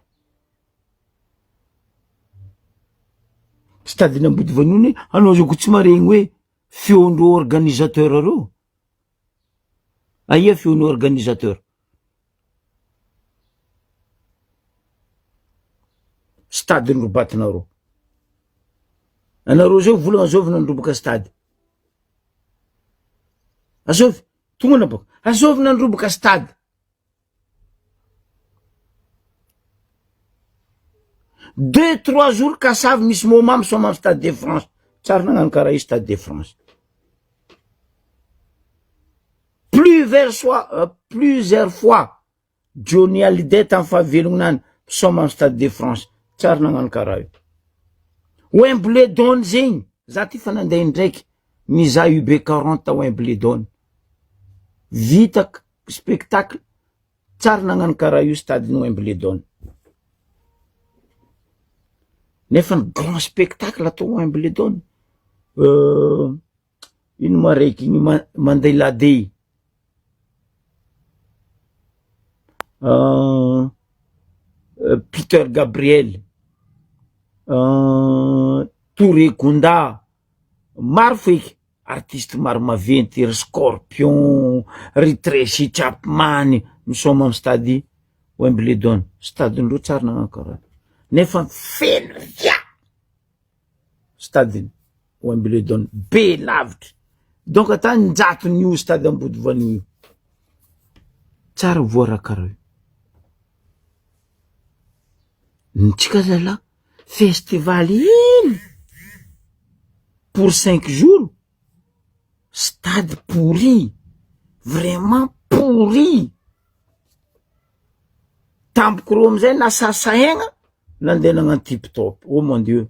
Stade Nambody Vanony, anao zao ko tsy maregny hoe feondreo organisateur reo. Aia feon'ny organisateur? Stade nrobatinareo. Anareo zao volagna azovy nandroboka stade. Azovy, tonga na baka. Azovy nandroboka stade. Deux, trois jours kasavy misy moment misoma Stade de France. Tsara nagnano karaha io Stade de France. Plusieurs fois Johnny Hallyday tamy fahavelongnany misoma Stade de France. Tsara nagnano karaha io. Wimbledon zegny, za ty fa nandeha indraiky miza UB40 ta Wimbledon. Vita spectacle, tsara nagnano karaha io stade ny Wimbledon. Nefa ny grand spectacle atao Wimbledon. Ino ma raiky igny Mandela Day. Peter Gabriel, Touré Kunda, maro feky artiste maro maventy, ry Scorpion, ry Tracy Chapman misoma amy stade Wimbledon, stadiny loa tsara nagnano karaha. Nefa feno ria stadiny Wimbledon, be lavitra. Donc ata njatony stade Ambodivanio io. Tsara voarakara io. Ntsika zala festival iny pour 5 jours. Stade pourri, vraiment pourri. Tampoko roa amizay nasasaigna nandeha nagnano tip top. Oh mon Dieu.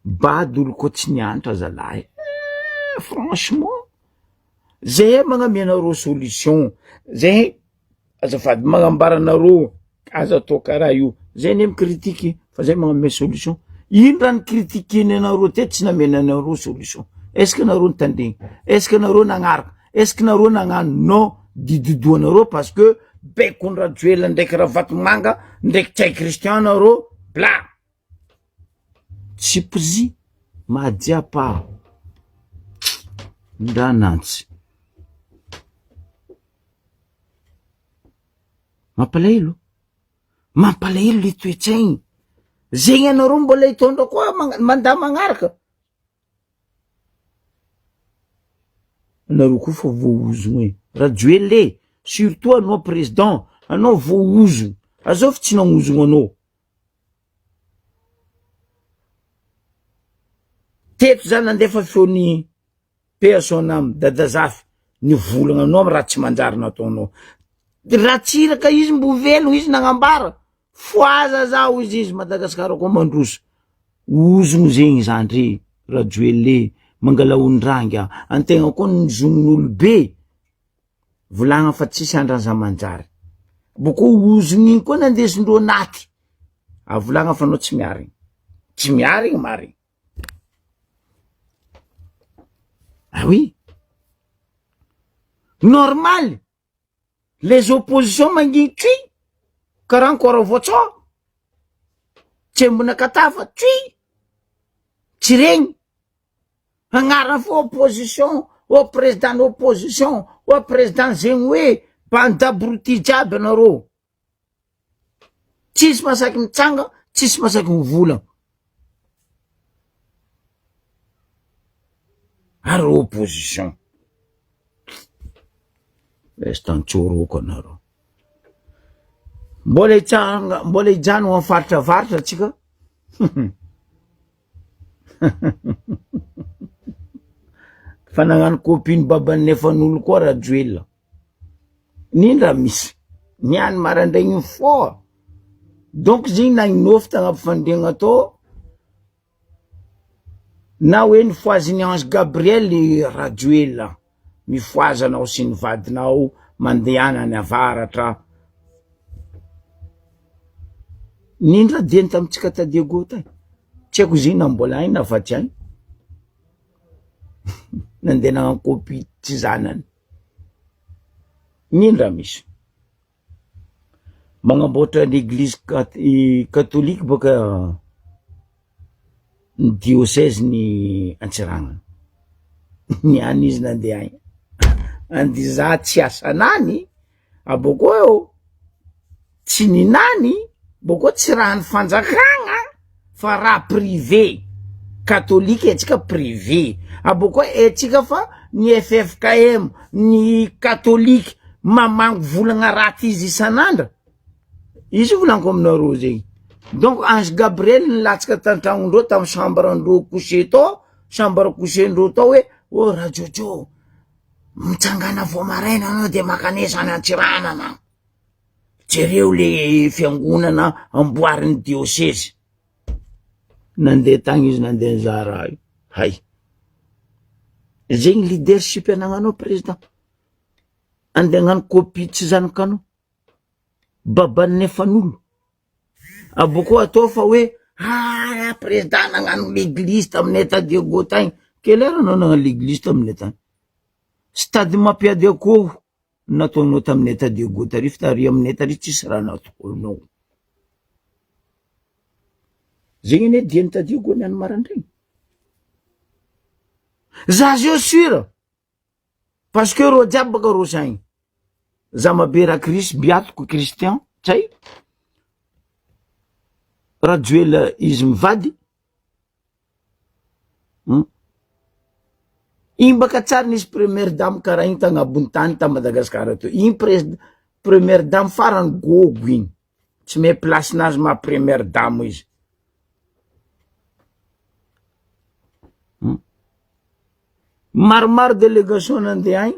Bady olo koa tsy nianatra zalahy. Franchement, zay magnamianareo solution. Zay azafady magnambaranareo aza atao karaha io. Zay ne mikritike fa zay magname solution. Ino raha nikritiqueny anareo te tsy namena anareo solution? Est-ce que nareo nitandregny? Est-ce que nareo nagnaraka? Est-ce que nareo nagnano? Non, didodoanareo parce que bekony Rajoelina ndraiky Ravatomanga ndraiky Tsay Christian nareo bla. Tsy pozy madiapa ndanantsy mampalahelo le toetsaigny. Zegny anareo mbola hitondra koa mandaha magnaraka. Anareo koa fa voaozogno e. Rajoelina surtout anao président, anao voaozogno. Azao fa tsy nagnozogno anao. Teto zany nandefa feony personam dadazafy nivolagna anao amy raha tsy manjary nataonao. Raha tsiraka izy mbo velo izy nagnambara. Foaza zao izy Madagasikara koa mandroso. Ozogno zegny zandre Rajoelina mangala ondrangya. Antegna koa nizonon'olo be. Volagna fa tsisy andranza manjary. Boko ozogno igny koa nandesindreo naty. Avolagna fa anao tsy miarigny. Tsy miarigny marigny. Ah oui. Normal. Les oppositions mangintsy. Karaha encore voatso. Tsembona katafa tsui. Tsy regny. Agnarana fo opposition. O président d'opposition. O président zegny hoe bandabroty jiaby anareo. Tsisy masaky mitsanga. Tsisy masaky mivolagna. Ary opposition. Estantsoroako anareo. Mbola hijano amin'ny faritra tsika. Fa nagnano copine babany nefan'olo koa Rajoelina. Nindra misy. Niany marandraigny fort. Donc zegny na inofy tagnampifandriagna atao. Na hoe nifoaziny Ange Gabriel Rajoelina. Mifoazanao sy ny vadinao mandehana ny avaratra. Nindra dieny tamitsika tadia gota. Tsy haiko ziny na mbola ainy na fa tsy ainy. Nandeha nagnano copie tsy zanany. Nindra misy. Magnamboatra l'église catholique boka ny diocèse ny Antsiranana. Niany izy nandeha ainy. Andiza tsy asanany. Aboko eo. Tsy ninany. Boko tsy raha ny fanjakagna. Fa raha privé. Katolika etsika privé. Aboko etsika fa ny FFKM. Ny katolika. Mamango volagna raty izy isanandra. Izy volanko aminareo zegny. Donc Ange Gabriel nilatsaka tantragnondreo tamy chambre-ndreo couché to. Chambre couché-ndreo to hoe oh Rajojo. Mitsangana voamaraina anao de makanesa any Antsiranana. Jereo le fiangonana amboarin'ny diocèse. Nandeha tagny izy nandeha nizara io. Hay. Zegny leadership anagnanao président. Andeha hagnano copie tsy zanakanao. Babany nefan'olo. Aboko atao fa hoe président nagnano l'église taminay tadia gota igny. Quelle heure anao nagnano l'église taminay tagny? Stade mampiady akoho nataonao taminay tadia gota ry fitary aminay tary tsisy raha nataonao. Zegny ane dieny tadia go niany marandregny. Za zio sûr. Parce que ro jiaby baka ro saigny. Zamabera Krisy Biatoko Kristian tsay Rajoela izy mivady iny baka tsara nisy première dame karaha iny tagnabony tany ta Madagasikara to iny première dame farany gogo iny tsy me place nazy ma première dame izy maromaro délégation nandeha agny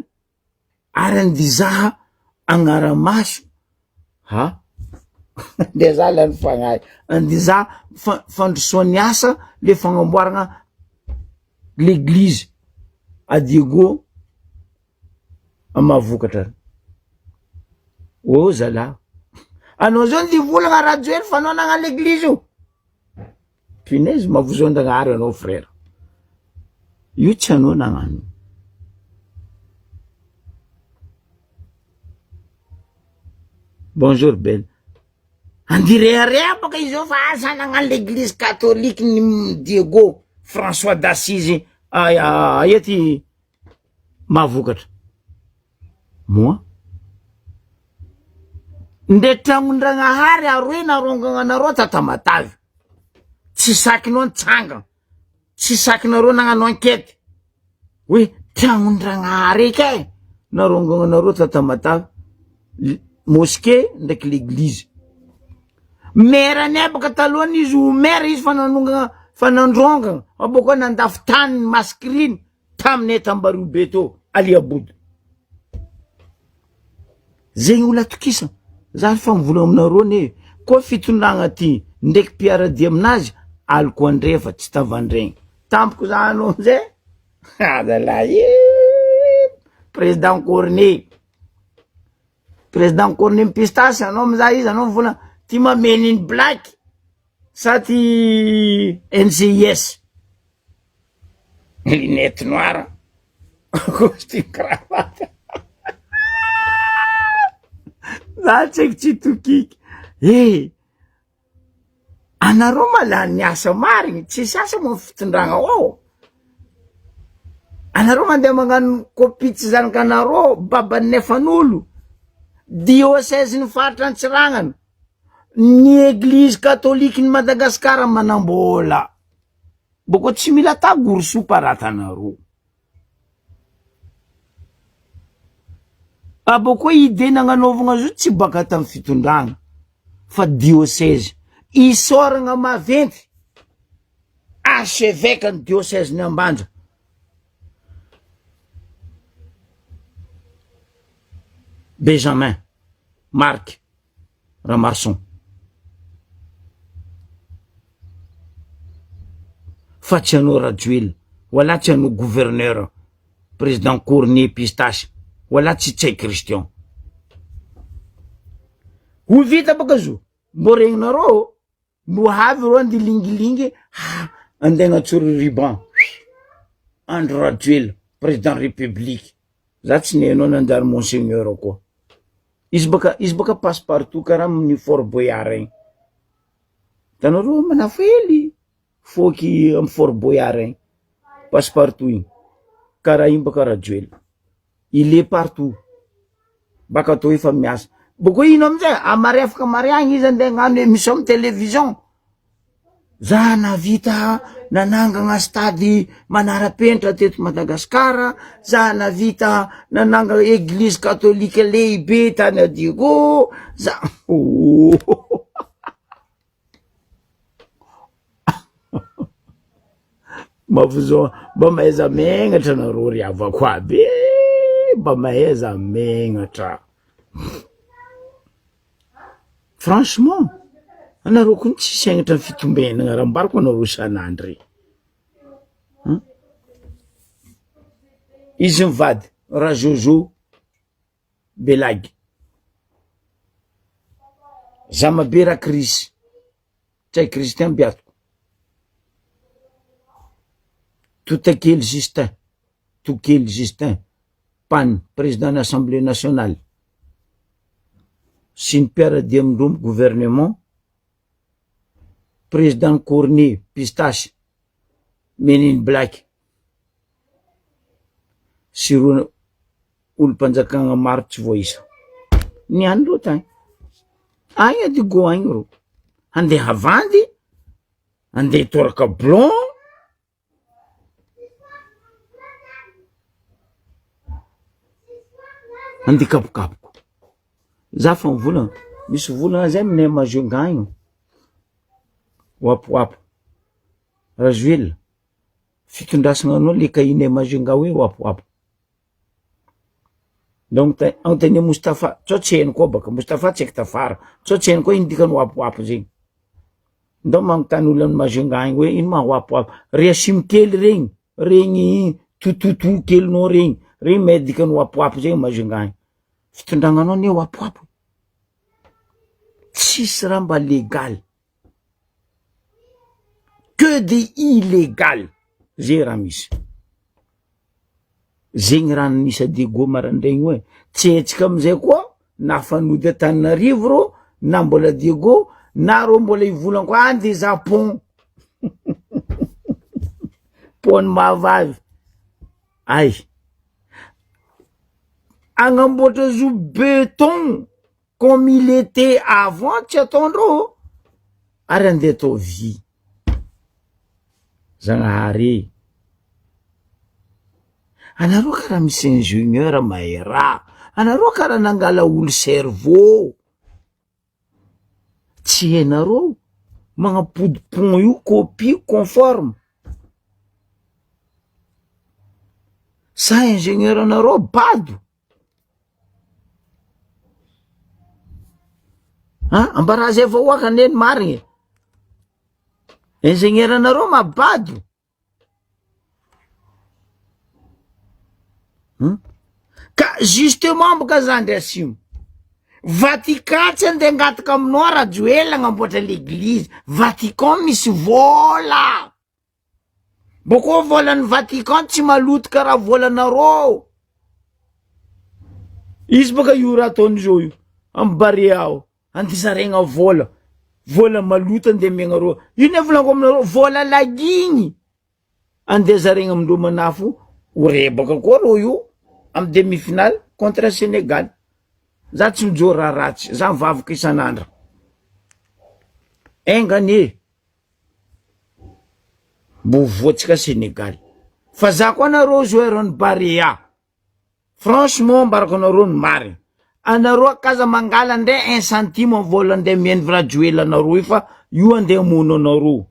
ary andizaha agnaramaso de za lany fagnahy andizaha fandrosoan'ny asa le fagnamboarana l'église à Diego amavokatra zala anao zao ny volagna Rajoely fa anao nagnano l'église io punaise mavozon-dagnahary anao frère io tsy anao nagnano bonjour belle andirearea baka izy io fa asa nagnano l'église catholique ny Diego François d'Assise ety mavokatra moi nde tragnondragnahary aroe narongagna anareo tatamatavy tsy sakinao nitsanga tsy sakinareo nagnano enquête hoe tragnondragnahary eky narongagna anareo tatamatavy mosquée ndraiky l'église maire-ny baka talohany izy ho maire izy fa nandrongagna aboko nandafy tany maskriny tamin'ny Tambarobe to Aliabody zegny olo atokisa za fa mivola aminareo ne koa fitondragna ty ndraiky mpiaradia aminazy aliko andrefa tsy tavandregny tampoko za anao amizay adalahy président Corné Pistache anao amizay izy anao mivola ty Men in Black sa ty NCIS lunette noire costume cravate za tseky tsy tokiky anareo malany asa marigny tsisy asa mo fitondragna ao anareo mandeha magnano copie tsy zanakanareo babany nefan'olo diocèse ny faritra Antsiragnana ny église catholique ny Madagasikara manambola boko tsy mila tagoroso paratanareo aboko ide nagnanaovagna zo tsy baka tamy fitondragna fa diocèse isoragna maventy archevêque ny diocèse ny Ambanja Benjamin Marc Ramarson fa tsy anao Rajoely wala tsy anao gouverneur président Corné Pistache wala tsy tsay Christian ho vita baka zo mbo regninareo mbo havy ro ande lingilingy andegna tsoro ruban Andro Rajoely président république za tsy nenao nanjary monseigneur koa izy baka passe partout karaha amin'ny Fort Boyard regny tanareo manafely foky amin'ny Fort Boyard regny passe partout igny karaha igny baka Rajoely il est partout baka to efa miasa boko ino amizay amary afaka mariagny izy andeha gnano émission amin'ny télévision za navita nanangagna stady manara-penitra teto Madagasikara za navita nananga église catholique lehibe tany Diego za mavuzo mba mahaiza megnatra nareo ry havako aby mba mahaiza megnatra franchement anareo koa tsy sainatra ny fitombenana raha mbariko anareo isan'andro izy mivady raha Jojo Belagy Zamabera Krisy tsay Christian Biatoko Totakely Justin Pan président de l'Assemblée nationale sy ny mpiaradia amindreo gouvernement président Corné Pistache Men in Black sy olo mpanjakagna maro tsy voaisa niany ro tany agny ady go agny ro andeha havandy andeha toraka blon andeha kapokapoko za fa mivolagna misy volagna zay aminay Majunga io wapo Rajoelina fitondrasana anao le kahinay Majunga hoe wapo donc antany Moustapha tsotseny koa baka Moustapha tseky tafara tsotseny koa ino dikany wapo zegny ndao magnontany olo amin'ny Majunga igny hoe ino ma wapo re asimo kely regny tototo kelynao regny may dikany wapo zegny Majunga igny fitondragna anao ne wapo tsisy raha mba légal que de illégal zay raha misy zegny raha nisa Diego marandraigny hoe tsy hetsika amizay koa na fanody Antananarivo ro na mbola Diego na ro mbola ivolagna koa andy Japon pony mahavavy ay agnamboatra zo béton comme il était avant tsy ataondreo ary andeha atao vy Zagnahary anareo karaha misy ingénieur mahay raha anareo karaha nangala olo cerveau tsy hainareo magnapody pont io copie conforme sa ingénieur anareo bado ambarazy efa oaka neny marigny ingénieur anareo mabado ka justement boka zandry asimo Vatican tsy andeha angataka aminao Rajoelina agnamboatra l'église Vatican misy vola boko volan'ny Vatican tsy maloto karaha volanareo izy baka io raha ataony zao io ambary ao andisaregna vola maloto andeha megnareo io ne volanako aminareo vola lagigny andeha zaregna amindreo manafo orebaka koa ro io amy demi-finale contre Sénégal za tsy mijoro raha ratsy za mivavaka isan'andro engane mbo voatsika Sénégal fa za koa anareo joueurny Barea franchement mbarako anareo ny mariny anareo akaza mangala ndre 1 centime vola andeha mieny Rajoelina anareo fa io andeha mono anareo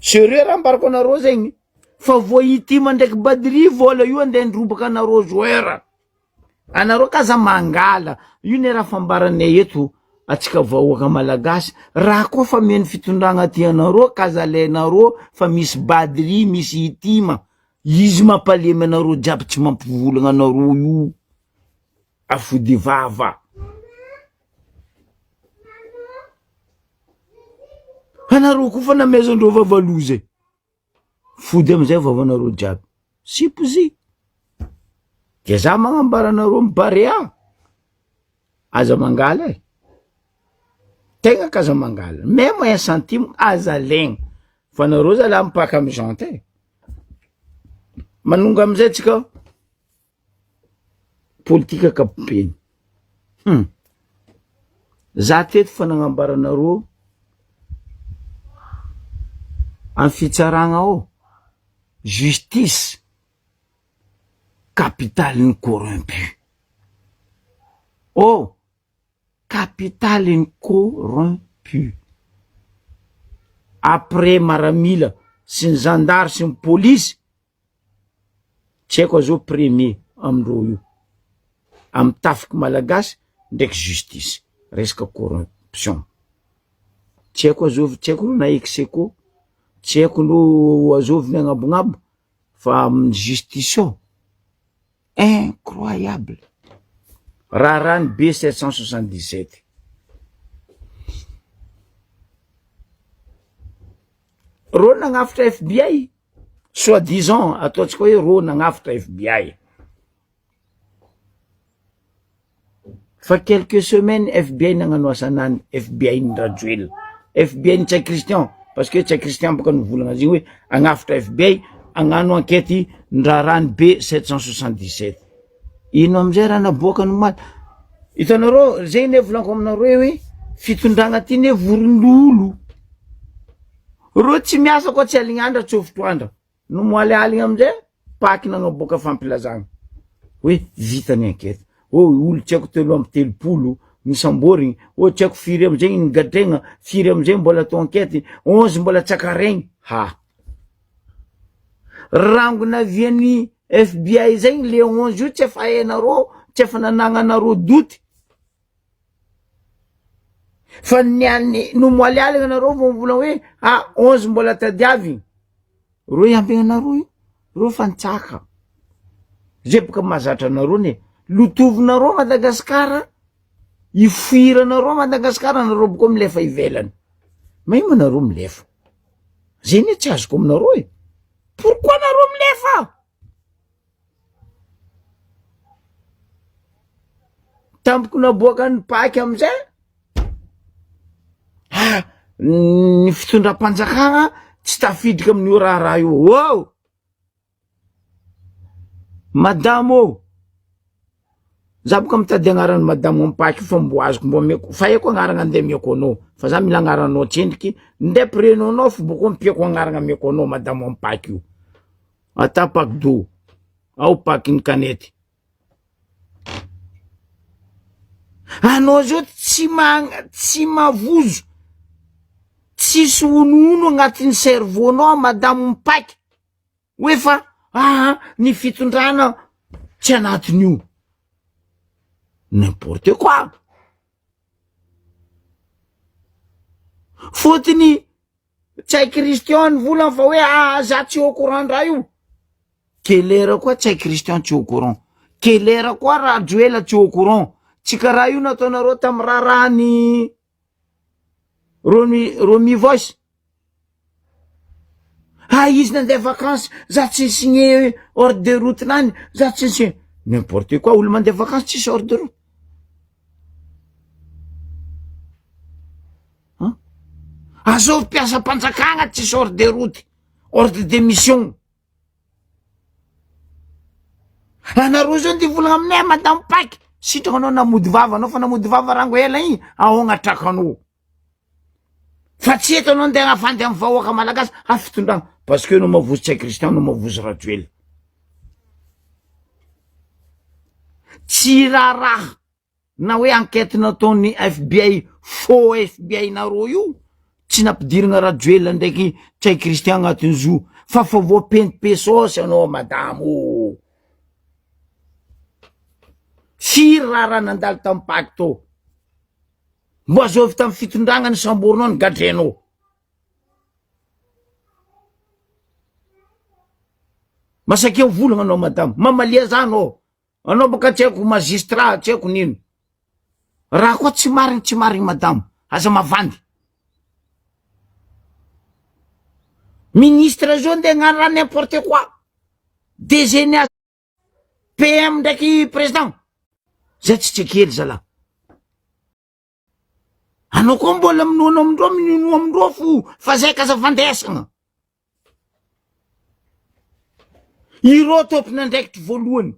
sérieux raha mbarako anareo zegny fa voitima ndraiky Badri vola io andeha ndrobaka anareo joueur anareo kaza mangala io ne raha fambaranay eto atsika vahoaka malagasy raha koa fa mieny fitondragna ty anareo kaza alainareo fa misy Badri misy itima izy mampalemy anareo jiaby tsy mampivolagna anareo io afody vava anareo koa fa namezandreo vavalozy fody amizay vavanareo jiaby sipozy ke za magnambara anareo mibarea aza mangala tegna kaza mangala même 1 centime aza legna fa anareo zala mipaka amy jante manonga amizay tsika politika akapobeny za teto fa nagnambara anareo amy fitsaragna ao justice capitaline corrompu capitaline corrompu après maramila sy ny zandary sy ny police tsy haiko azo premier amindreo io amy tafiky malagasy ndraiky justice resaka corruption tsy haiko ro na execo tsy haiko no azoviny agnabognabo fa amin'ny justice ao incroyable raha ny B777 ro nagnafitra FBI soi-disant ataotsika hoe ro nagnafitra FBI fa quelques semaines FBI nagnano asanany FBI ny Rajoelina FBI ny Tsay Christian parce que Tsay Christian baka nivolagna zigny hoe agnafitra FBI agnano enquête ndrarany B777 ino amizay raha naboaka no maly hitanareo zay ne volanko aminareo hoe fitondragna ty ne vorondolo ro tsy miasa koa tsy alignandra tsofotroandra no moaligny amizay paky nagnaboaka fampilazagna hoe vita ny enquête olo tsy haiko 330 nisamborigny tsy haiko firy amizay nigadregna firy amizay mbola atao enquête 11 mbola tsakaregny rangona viany FBI zay le 11 io tsy efa hainareo tsy efa nanagnanareo doty fa niany no moalialigna anareo vao mivola hoe 11 mbola tadiavy ro iambinanareo io ro fa nitsaka zay boka mahazatra anareo ne lotovinareo Madagasikara ifiranareo Madagasikara nareo boka milefa ivelany may manareo milefa zay ne tsy azoko aminareo pourquoi nareo milefa tampoko naboaka ny paky amizay ny fitondram-panjakana tsy tafiditra amin'io raha io madamo za boka mitady agnarany madamo ampaky fa mbo azoko mbo meko fa eko agnarana andeha meko anao fa za mila agnaranao tsendriky nde prenonao fa boko mpieko agnarana meko anao madamo ampaky io ata paky do ao paky ny kanety anao zao tsy mavozo tsisy onono agnatin'ny cerveau-nao madamo mipaky hoe fa ny fitondrana tsy anatin'io n'importe quoi fotony tsai Christian volany fa hoe za tsy au courant raha io kelera koa tsai Christian tsy au courant kelera koa raha Joela tsy au courant tsy karaha io nataonareo tamy rahany Romy Voice izy nandeha vacances za tsy signé ordre de route nany za tsy signé n'importe quoi olo mandeha vacances tsisy ordre de route azao mpiasa mpanjakana tsisy ordre de route ordre de mission anareo zao ndy volagna aminay madame paky sitraka anao namody vava anao fa namody vava rango ela igny agnatrakanao fa tsy eto anao ndeha agnafandy amy vahoaka malagasy fitondragna parce que no mavozy tsai Christian no mavozy Rajoel tsy raha na hoe enquête nataony FBI faux FBI nareo io tsy nampidirigna Rajoel ndraiky tsai Christian agnatin'ny zo fa voapentipesosy anao madamo firy raha nandalo tamy paky tô mbo azovy tamy fitondragna ny samborinao ny gadrenao masakeo volagna anao madamo mamalia za anao baka tsy haiko magistrat tsy haiko nino raha koa tsy marigny madamo aza mavandy ministre zao nde gnano raha n'importe quoi DG PM ndraiky président zay tsy tsekely zala anao koa mbola minono amindreo fa zay kaza fandesagna ireo tompona ndraikitry voalohany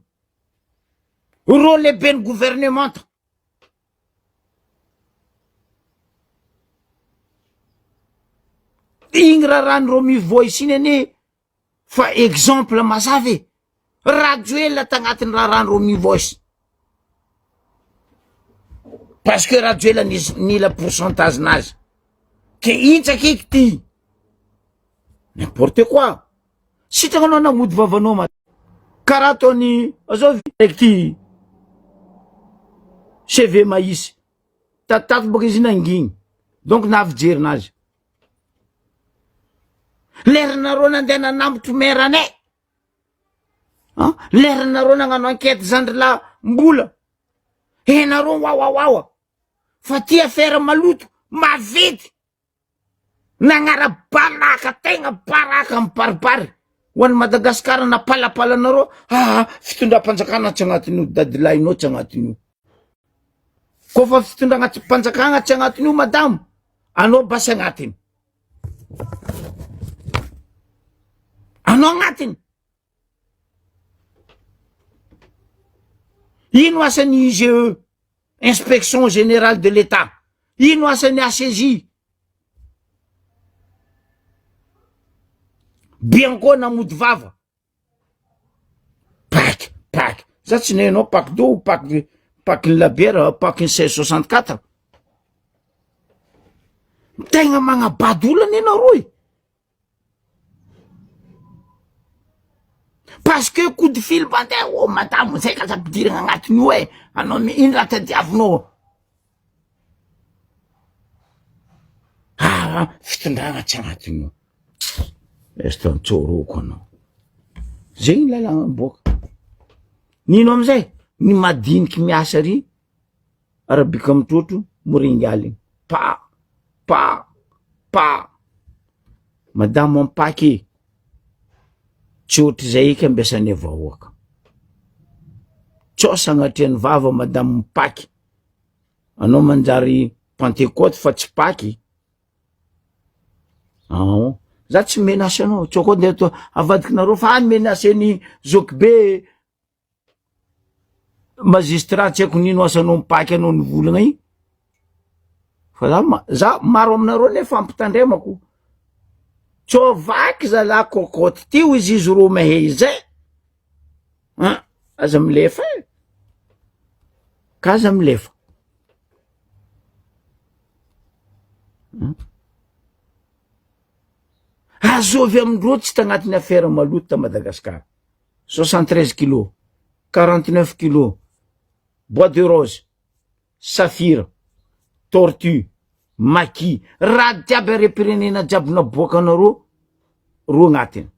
ireo lehibe ny gouvernemanta igny raha ny Voice iny ane fa exemple mazava Rajoel tagnatin'ny raha ny Voice parce que Rajoel nila pourcentage nazy ke intsaky eky ty n'importe quoi sitraka anao namody vavanao karaha ataony azao eky ty CV maisy tatato boka izy nangigny donc nahavijery nazy lerinareo nandeha nanambotry meranay lerinareo nagnano enquête zandrila mbola nareo wawawawa fa ty affaire maloto mavity nagnara-balaka tegna baraka miparipary ho an'ny Madagasikara napalapalanareo fitondram-panjakana tsy agnatin'io dadilahinao tsy agnatin'io kofa fitondram-panjakana tsy agnatin'io madamo anao basy agnatiny anao agnatiny Ino asan'ny IGE, Inspection Générale de l'État. Ino asan'ny ACJ. Bianco namody vava. Pac. Ça tsy nenao pac d'eau, pac ny labière, pac ny 1664. Tegna magnabadola nenareo. Parce que coup de fil mandeha, oh madame, zay ka zampidiragna agnatiny io e, anao ino raha tadiavinao? Fitondragna tsy agnatiny io. Esto antsôroko anao. Zegny lalagna miboaka. Nino amizay? Ny madiniky miasa ry, arabika mitrotro, moringaly. Pa. Madame ampaky. Tsy ohatry zay eky ambiasany vahoaka. Tsao sagnatriany vava madame mipaky. Anao manjary Pentecôte fa tsy paky. Za tsy menasy anao, tsao koa ndeto avadikinareo fa menasy Zokbe magistrat tsy haiko nino asanao mipaky anao ny volagna iny. Fa za maro aminareo nefa ampitandremako. Tsao vaky zala kokoty tio izy ro mehe zay. Aza milefa e. Kaza milefa. Azovy amindreo tsy tagnatin'ny affaire maloto ta Madagascar. 73 kilos, 49 kilos, bois de rose, saphir, tortue, maki, raha jiaby repirenena jiaby naboaka anareo, ro agnatiny.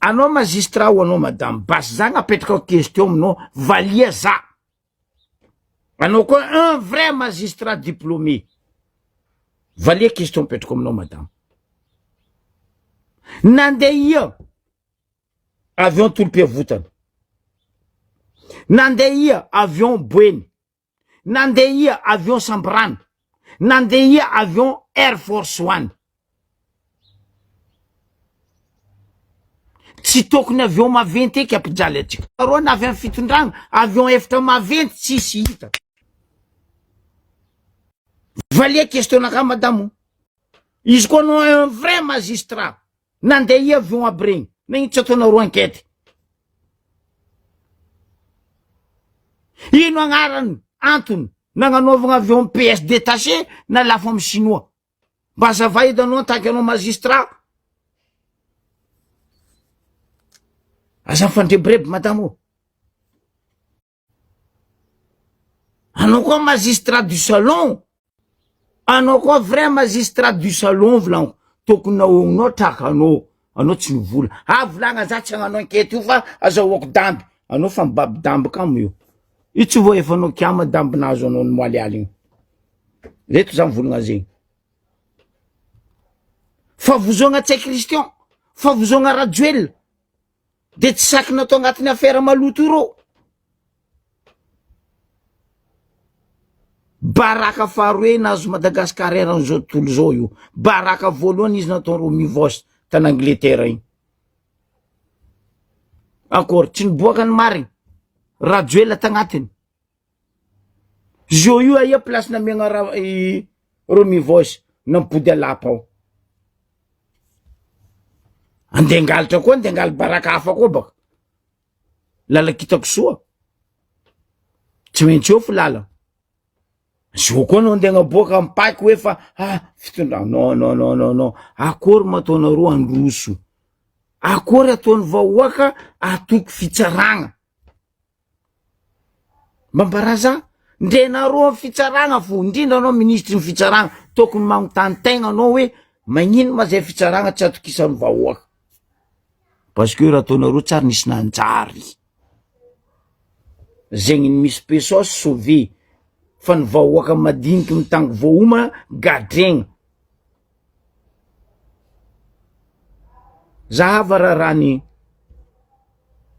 Anao magistrat ou anao madame, basy za gnapetraka question aminao, valia za. Anao koa un vrai magistrat diplômé. Valia question petrako aminao madame. Nandeha avion tolom-pivotana. Nandeha avion Boeing. Nandeha avion Sambrane. Nandeha avion Air Force One. Tsy tokony avion maventy eky ampijaly atsika. Arô na avy amin'ny fitondragna, avion efatra maventy tsisy hita. Valia questionaka madame. Izy koa no un vrai magistrat. Nandeha avion aby regny. Na ino tsy ataonareo enquête. Ino agnarany, antony, nagnanaovagna avion PS détaché na lafo amin'ny chinois. Mba zava edanao tanky anao magistrat. Aza mifandrebireby madame. Anao koa magistrat du salon. Anao koa vrai magistrat du salon volango. Tokony nahognao trakanao. Anao tsy nivola. Volagna za tsy agnanao enquête io fa azahoako damby. Anao fa mibaby damby kamo io. Io tsy vo efa anao kiama damby nazo anao ny moalialy io. Reto za mivolagna zegny. Fa vozogna tsay Christian. Fa vozogna Rajoel. De tsy saky natao agnatin'ny affaire maloto ro. Baraka faharoe nazo Madagascar eran'izao tontolo zao io. Baraka voalohany izy natao ro mivosy tan'Angleterre igny. Akôry, tsy niboaka ny marigny. Rajoela tagnatiny. Zo io aia place namiagna ro mivosy nampody alapa ao. Andengalitra koa, andengaly baraka hafa koa baka. Lala kitako soa. Tsy maintsy eo lala. Zo koa no andegna boaka mipaky hoe fa fitondra. Non. Akory mataonareo androso. Akory ataony vahoaka atoky fitsaragna. Mambaraza, ndrenareo amin'ny fitsaragna fo, indrindra anao ministry ny fitsaragna, tokony magnontany tegna anao hoe magnino ma zay fitsaragna tsy atokisan'ny vahoaka. Parce que raha ataonareo tsary nisy nanjary. Zegny misy pesosy sauvé. Fa ny vahoaka madiniky mitango voahoma gadregna. Zahava rarany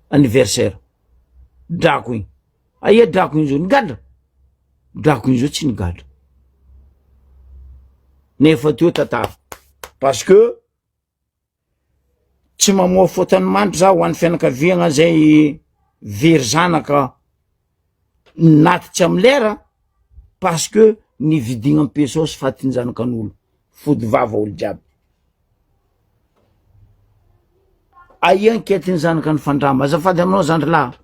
anniversaire. Drako igny. Aia drako igny zao nigadra? Drako igny zao tsy nigadra. Nefa teo tatara. Parce que tsy mamoa fotany mandry za ho an'ny fianakaviagna zay very zanaka natitra amy lera parce que nividigna amy pesosy fatiny zanakan'olo fody vava olo jiaby. Aia anketiny zanaka ny fandrama azafady aminao zandrilahy,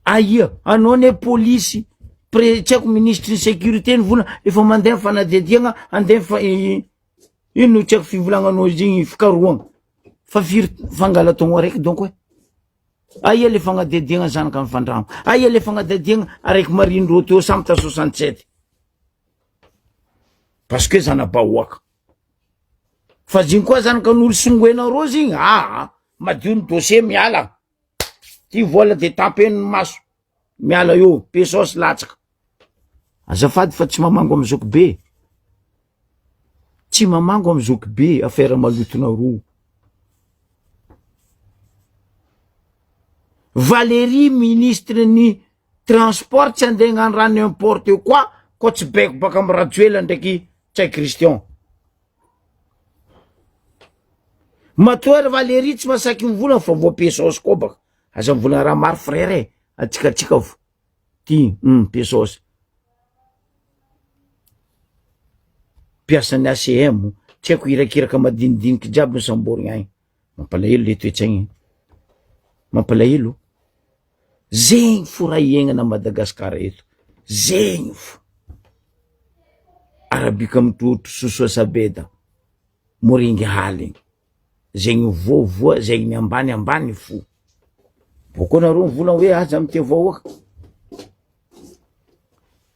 aia anao ne polisy tsy haiko ministre ny sécurité ny vola efa mandeha fanadediagna andeha ino tsy haiko fivolagnanao izy igny fikaroagna fa firy fangalatogno araiky donc hoe aia le fagnadediagna zanaka ny fandrama, aia le fagnadediagna araiky marindro teo samy ta 67 parce que zanabahoaka fa zigny koa zanakan'olo songoenareo zigny madio ny dossier miala ty vola de tapeny maso miala eo pesosy latsaka. Azafady fa tsy mamango amy zoky be, tsy mamango amy zoky be affaire malotonareo. Valérie ministre ny transport tsy andeha gnano raha n'importe quoi ko tsy baiko baka amy rajoela ndraiky tsai Christian. Matoera Valérie tsy masaky mivolagna fa vo pesosy koa baka aza mivolagna raha maro frère atsikatsika vo ty pesosy piasan'ny ACM tsy haiko irakiraka madinidiniky jiaby no samborigna agny. Mampalahelo le toetsaigny, mampalahelo zegny fo raha iaignana Madagasikara eto, zegny fo arabika mitrotro sosoa sabeda moringy haligny zegny voavoa zegny ambany ambany fo boko nareo mivolagna hoe aza amy ty vahoaka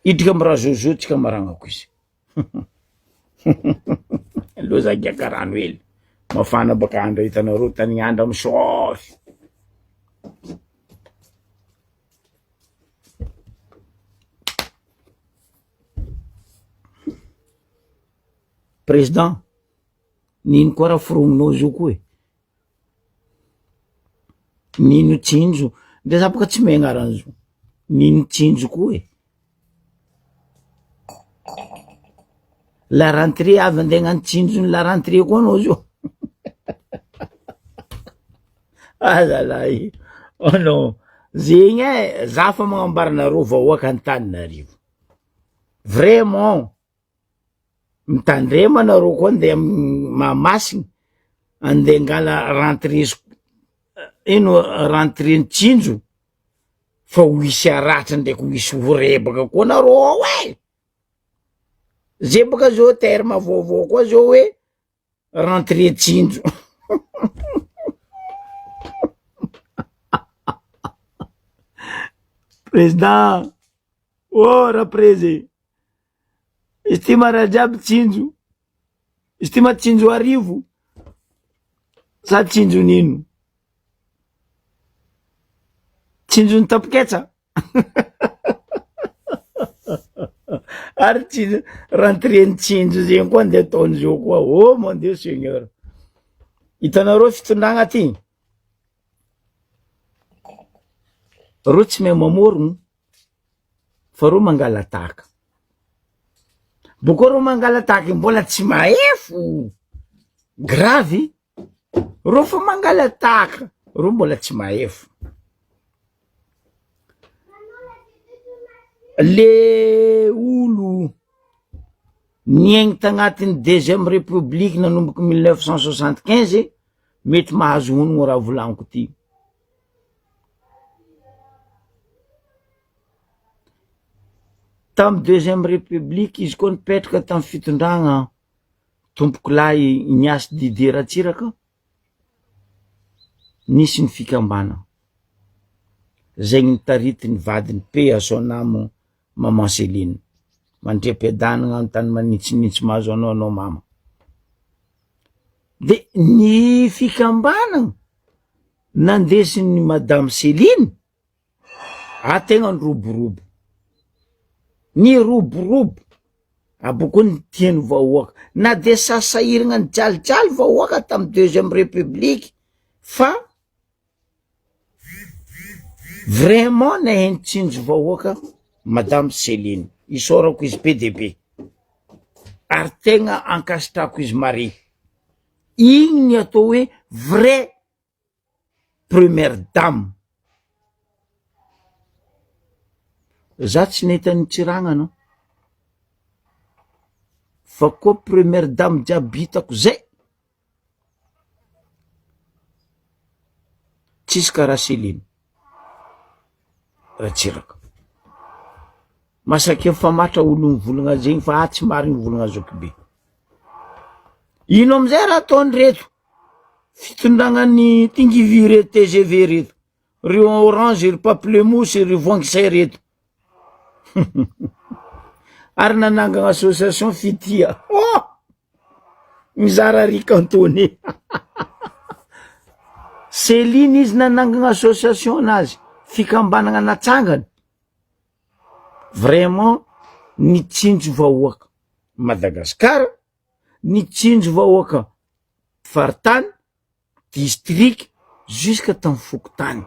idrika amy raha zozo tsika maragnako izy lozagiaka rano hely mafana baka andra hitanareo tany andra misôfy. Président nino koa raha forogninao zo koa nino tsinjo de za baka tsy mahay agnaran'izo nino tsinjo koa la rentrée avy andeha hagnano tsinjony la rentrée koa anao zo azalahy oh non zegny za fa magnambaranareo vahoaka Antananarivo vraiment mitandrema nareo koa andeha Mahamasina andeha ngala rentrée ino rentrée ny tsinjo fa ho isy aratra ndraiky ho isy horebaka koa nareo ze baka zao terme vaovao koa zao hoe rentrée tsinjo président ora preze izy ty mara jiaby tsinjo, izy ty matsinjo arivo sa tsinjo nino tsinjo ny tapiketsa ary tsinjo rentrée ny tsinjo zegny koa andeha ataony zao koa oh mon Dieu Seigneur. Hitanareo fitondragna ty ro tsy mahay mamorogno fa ro mangala taka boko ro mangala taka mbola tsy mahefo gravy ro fa mangala taka ro mbola tsy mahefo. Le olo niaigny tagnatin'ny deuxième république nanomboky 1975 mety mahazo honogno raha volagniko ty. Tamy deuxième république izy koa nipetraka tamy fitondragna tompoko lahy Ignace Didier Ratsiraka nisy ny fikambana zegny nitarity ny vadiny pe à son âme maman Céline mandrepy-adanagna amy tany manitsinitsy mahazo anao mama de ny fikambanagna nandesin'ny madame Céline tegna ny roborobo ny roborobo aboko ny tiany vahoaka na de sasahiragna ny jalijaly vahoaka tamy deuxième république fa vraiment naheno tsinjo vahoaka madame Céline isorako izy PDB ary tegna ankasitrako izy mare igny ny atao hoe vrai première dame za tsy nahita nitsiragna anao fa koa première dame jiaby hitako zay tsisy karaha Céline Ratsiraka. Masaky mifamatra olo mivolagna zegny fa tsy mariny mivolagna Zokibe. Ino amizay raha ataony reto fitondragnany Tingivy reto TGV reto ry Orange ry Pamplemousse ry Voangisay reto ary nanangana association fitia mizara rika Antony Céline izy nanangana association nazy fikambanagna natsangany vraiment nitsinjo vahoaka Madagasikara, nitsinjo vahoaka faritany district jusqu'à tamy fokotany.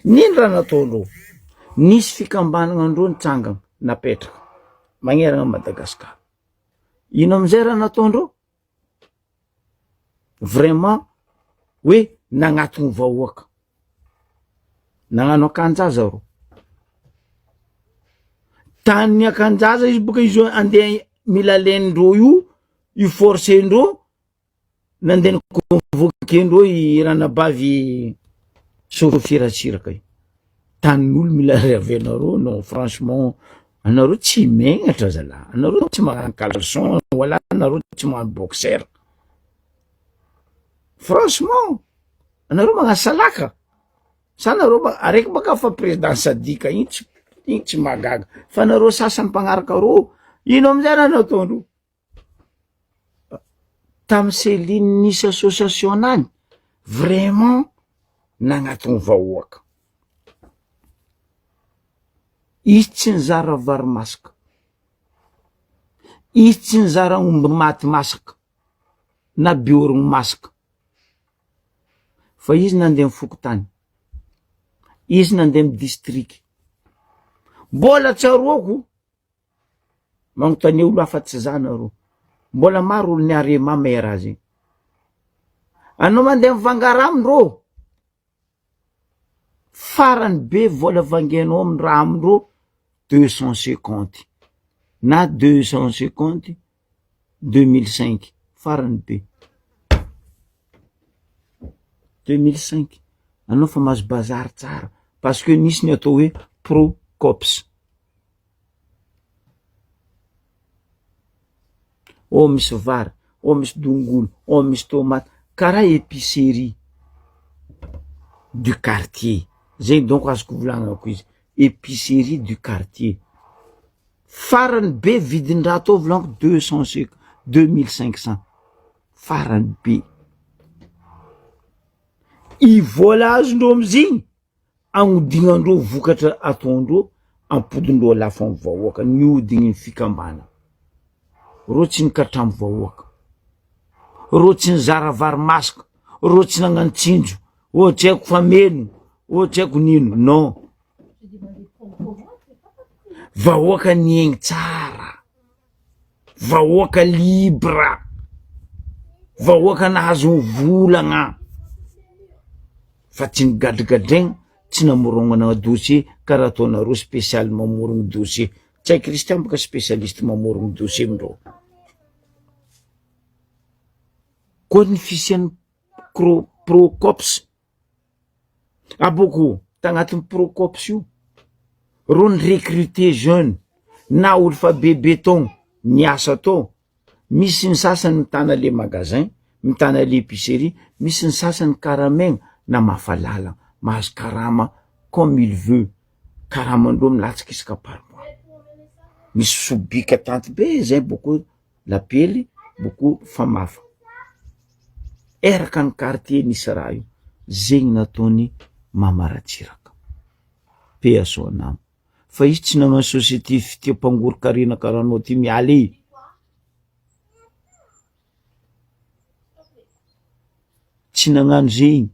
Nino raha nataondreo? Nisy fikambanagna andreo nitsangana napetraka magnerana Madagasikara. Ino amizay raha nataondreo? Vraiment hoe nagnatony vahoaka, nagnano akanjaza ro tany akanjaza izy boka izy andeha mila lendreo io forcendreo nandeha convoquendreo i ranabavy Sophie Ratsiraka io tanin'olo mila revenareo. Non franchement anareo tsy megnatra zala, anareo tsy magnano caleçon wala anareo tsy magnano boxer, franchement anareo magnano salaka sa anareo araiky baka fa président Sadika igny tsy magaga fa anareo sasany mpagnaraka ro. Ino amizay raha nataondreo? Tamy Céline nisy association nany vraiment nagnatony vahoaka. Izy tsy nizara vary masaka, izy tsy nizara omby maty masaka na biorogno masaka fa izy nandeha mifokotany, izy nandeha amy district. Mbola tsaroako magnontany olo hafa tsy zana ro, mbola maro olo niare mamay raha zegny. Anao mandeha mivangara amindreo farany be vola vangianao amy raha amindreo 250 na 250 2005 farany be 2005 anao fa mahazo bazary tsara parce que nisy ny atao hoe Procops. Misy vary, misy dongolo, misy tomate, karaha épicerie du quartier. Zegny donc azoko volagnako izy, épicerie du quartier. Farany be vidin-draha atao volagniko 250, 2500 farany be. I vola azondreo amizigny agnodignandreo vokatra ataondreo ampodindreo lafamy vahoaka, niodigny fikambana. Ro tsy nikatramo vahoaka, ro tsy nizara vary masaka, ro tsy nagnano tsinjo, tsy haiko fameno, tsy haiko nino. Non, vahoaka niegny tsara, vahoaka libra, vahoaka nahazo volagna fa tsy nigadrigadregny, tsy namorongana dossier karaha ataonareo spécial mamorogno dossier. Tsy hay Christian baka spécialiste mamorogno dossier amindreo. Koa ny fisian'ny Procops aboko tagnatin'ny Procops io ro ny recruter jeune na olo fa be béton niasa tao. Misy ny sasany mitana le magasin, mitana le épicerie, misy ny sasany karamegna na mafalala mahazo karama comme il veut. Karamandreo milatsaka isaka par mois. Misy sobika tanty be zay boko lapely boko famafa. Eraka ny quartier nisy raha io, zegny nataony Mama Ratsiraka. Paix à son âme. Fa izy tsy nagnano société fitiam-pangorokarena karaha anao ty mialy. Tsy nagnano zegny,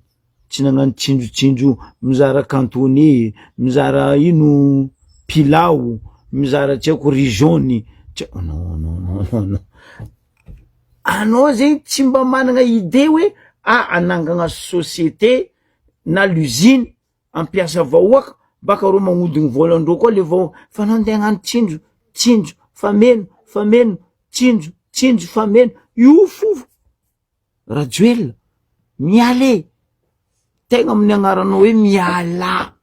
tsy nagnano tsinjotsinjo mizara cantonné, mizara ino pilao, mizara tsy haiko riz jaune. Non. Anao zegny tsy mba managna idée hoe anangana société na l'usine ampiasa vahoaka baka rô magnodigny volandreo koa le vao fanao andeha hagnano tsinjo fameno tsinjo fameno io fofo Rajoel miale tegna amin'ny agnaranao hoe miala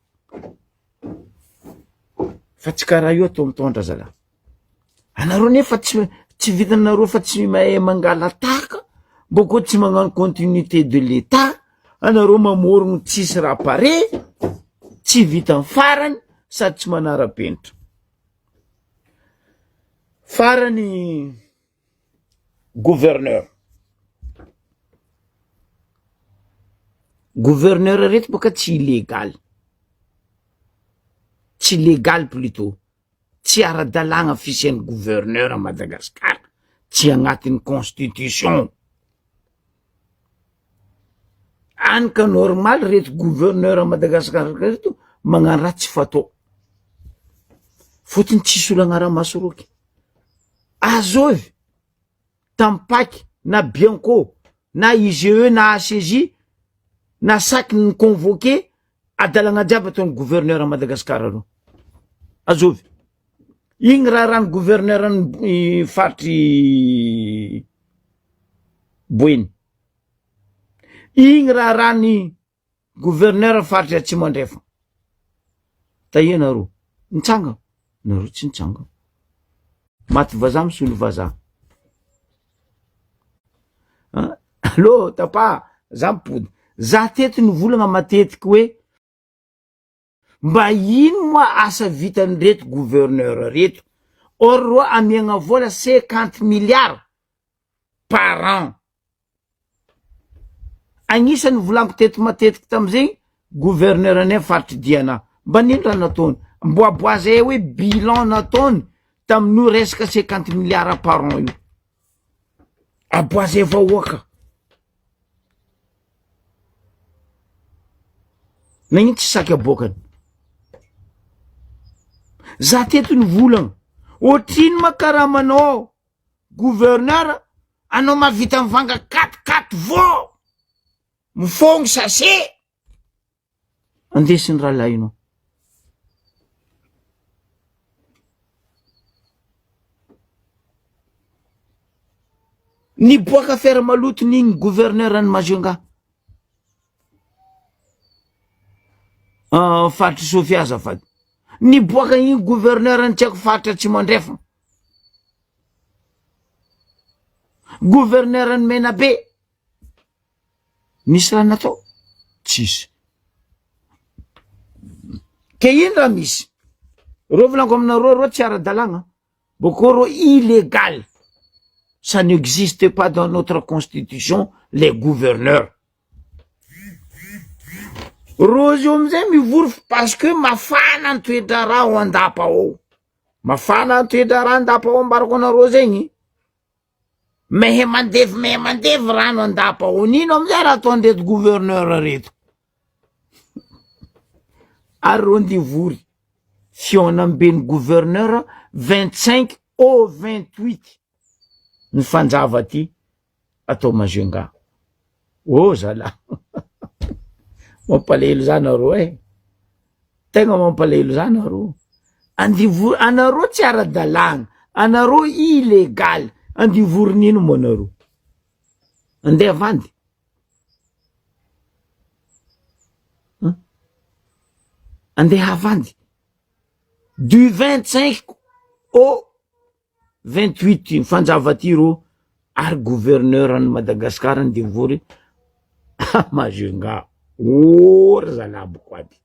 fa tsy karaha io atao mitondra zala anareo nefa tsy vitanareo fa tsy mahay mangala taka boko tsy magnano continuité de l'état anareo mamorogno tsisy raha pare tsy vitany farany sady tsy manara-penitra farany gouverneur reto baka tsy illégal plutôt tsy ara-dalàgna fisian'ny gouverneur à Madagascar tsy agnatin'ny constitution anka normal reto gouverneur à Madagascar reto magnano raha tsy fatao fotony tsisy olo agnara-maso roky azovy tampaky na Bianco na IGE na ACJ na saky ny convoqué adalagna jiaby ataon'ny gouverneur à Madagascar ro azovy igny raha rany gouverneur ny faritry Boeny igny raha rany gouverneur faritry Atsimandrefa taia nareo nitsanga nareo tsy nitsanga maty vazaha misolo vazaha allo tapa za mipody za teto nivolagna matetiky hoe mba ino moa asa vitany reto gouverneur reto or roa amiagna vola 50 milliards par an agnisany volaniko teto matetiky tamizegny gouverneur anay faritry Diana mba nino raha nataony mboaboazay hoe bilan nataony tamin'io resaka 50 milliards par an io aboazay vahoaka nagnino tsy saky abokany za teto ny volagna otrino makaraha manao gouverneur anao mavita mivanga 4 vo mifôgno sachet andesiny raha lahinao ni boaka affaire maloto n'igny gouverneur any Majunga faritry Sofia azafady ni boaka igny gouverneur any tiako faritry Atsimandrefa gouverneur any Menabe nisy raha natao tsisy ke ino raha misy reo volaniko aminareo tsy ara-dalàgna boko reo illégal ça n'existe pas dans notre constitution les gouverneurs rozy io amizay mivory parce que mafana ny toetra raha ao andapa ao mafana ny toetra raha andapa ao ambarako anareo zegny mehe mandevy rano andapa ao nino amizay raha atao andreto gouverneur reto ary ro ndivory fionambeny gouverneur 25 au 28 ny fanjava ty atao Majunga oh zala mampalahelo zanareo tegna mampalahelo zanareo andivory anareo tsy ara-dalàgna anareo illégal andivory nino mo anareo andeha avandy andeha avandy du 25 au 28 fanjava ty ro ary gouverneur any Madagascar andivory Majunga ora zalaboko aby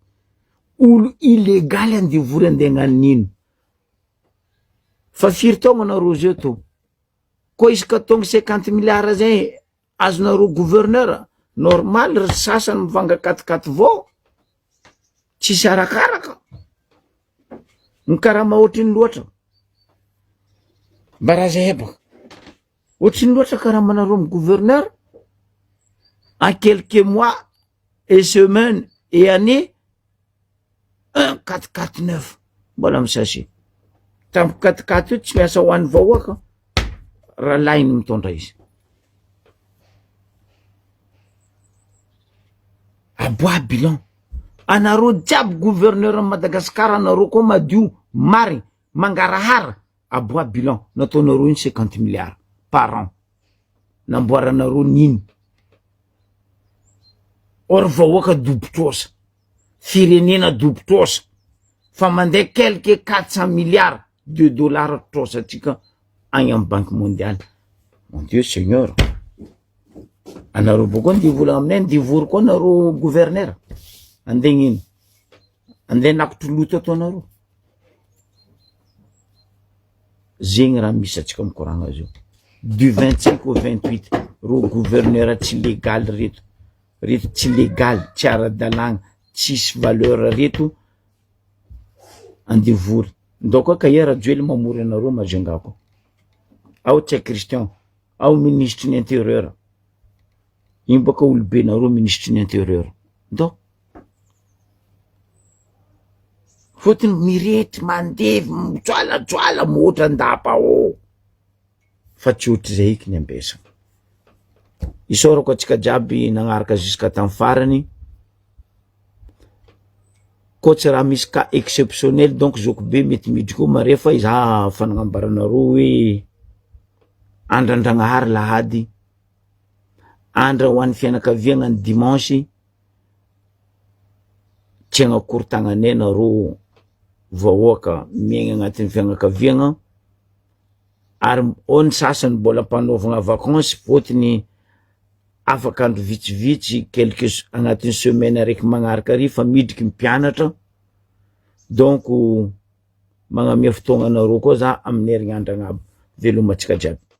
olo illégal andivory andeha hagnano nino fa firy taogno anareo zio to ko isaka tonga 50 milliards zay azonareo gouverneur normal ry sasany mivanga 4 vo tsisy arakaraka ny karaha mahoatriny loatra mba raha zay hebaka ohatriny loatra karaha manareo amy gouverneur en quelques mois et semaines et années 449 mbola misasy tamy 4 io tsy miasa hoan'ny vahoaka raha lainy mitondra izy aboa bilan anareo jiaby gouverneur Madagascar anareo koa madio mary mangarahara aboa bilan nataonareo iny 50 milliards par an namboaranareo nino or vahoaka dobotrosa firenena dobotrosa fa mandeha quelque 400 milliards de dollars trosatsika agny amin'ny banque mondiale. Mon Dieu Seigneur, anareo bokoa nde volagna aminay nde vory koa anareo gouverneur andeha gnino andeha nakotro loto ataonareo zegny raha misy atsika mikoragna zio du 25 au 28 ro gouverneur tsy légal reto tsy légal tsy ara-dalagna tsisy valeur reto andeha vory ndao koa Kahier Joely mamory anareo mazangako ao Tia Christian ao ministre ny intérieur iny boka olobe nareo ministre ny intérieur ndao fotony mirety mandevy mitsoalatsोala motra andapa o fa tsy ohatry zay eky ny ambesa isorako atsika jiaby nagnaraka jusqu'à temps farany koa tsy raha misy cas exceptionnel donc zoko be mety midry koa mare fa iza fanagnambaranareo hoe andran-dragnahary lahady andra ho an'ny fianakaviagna ny dimanche tsy agnakory tagnanay nareo vahoaka miaigna agnatin'ny fianakaviagna ary ao ny sasany mbola mpanaovagna vacances fôtony afaka andro vitsivitsy quelques agnatin'ny semaine araiky magnaraka ary fa midriky mpianatra donc magnamia fotoagna anareo koa za amin'ny herignandro agnaby velomatsika jiaby.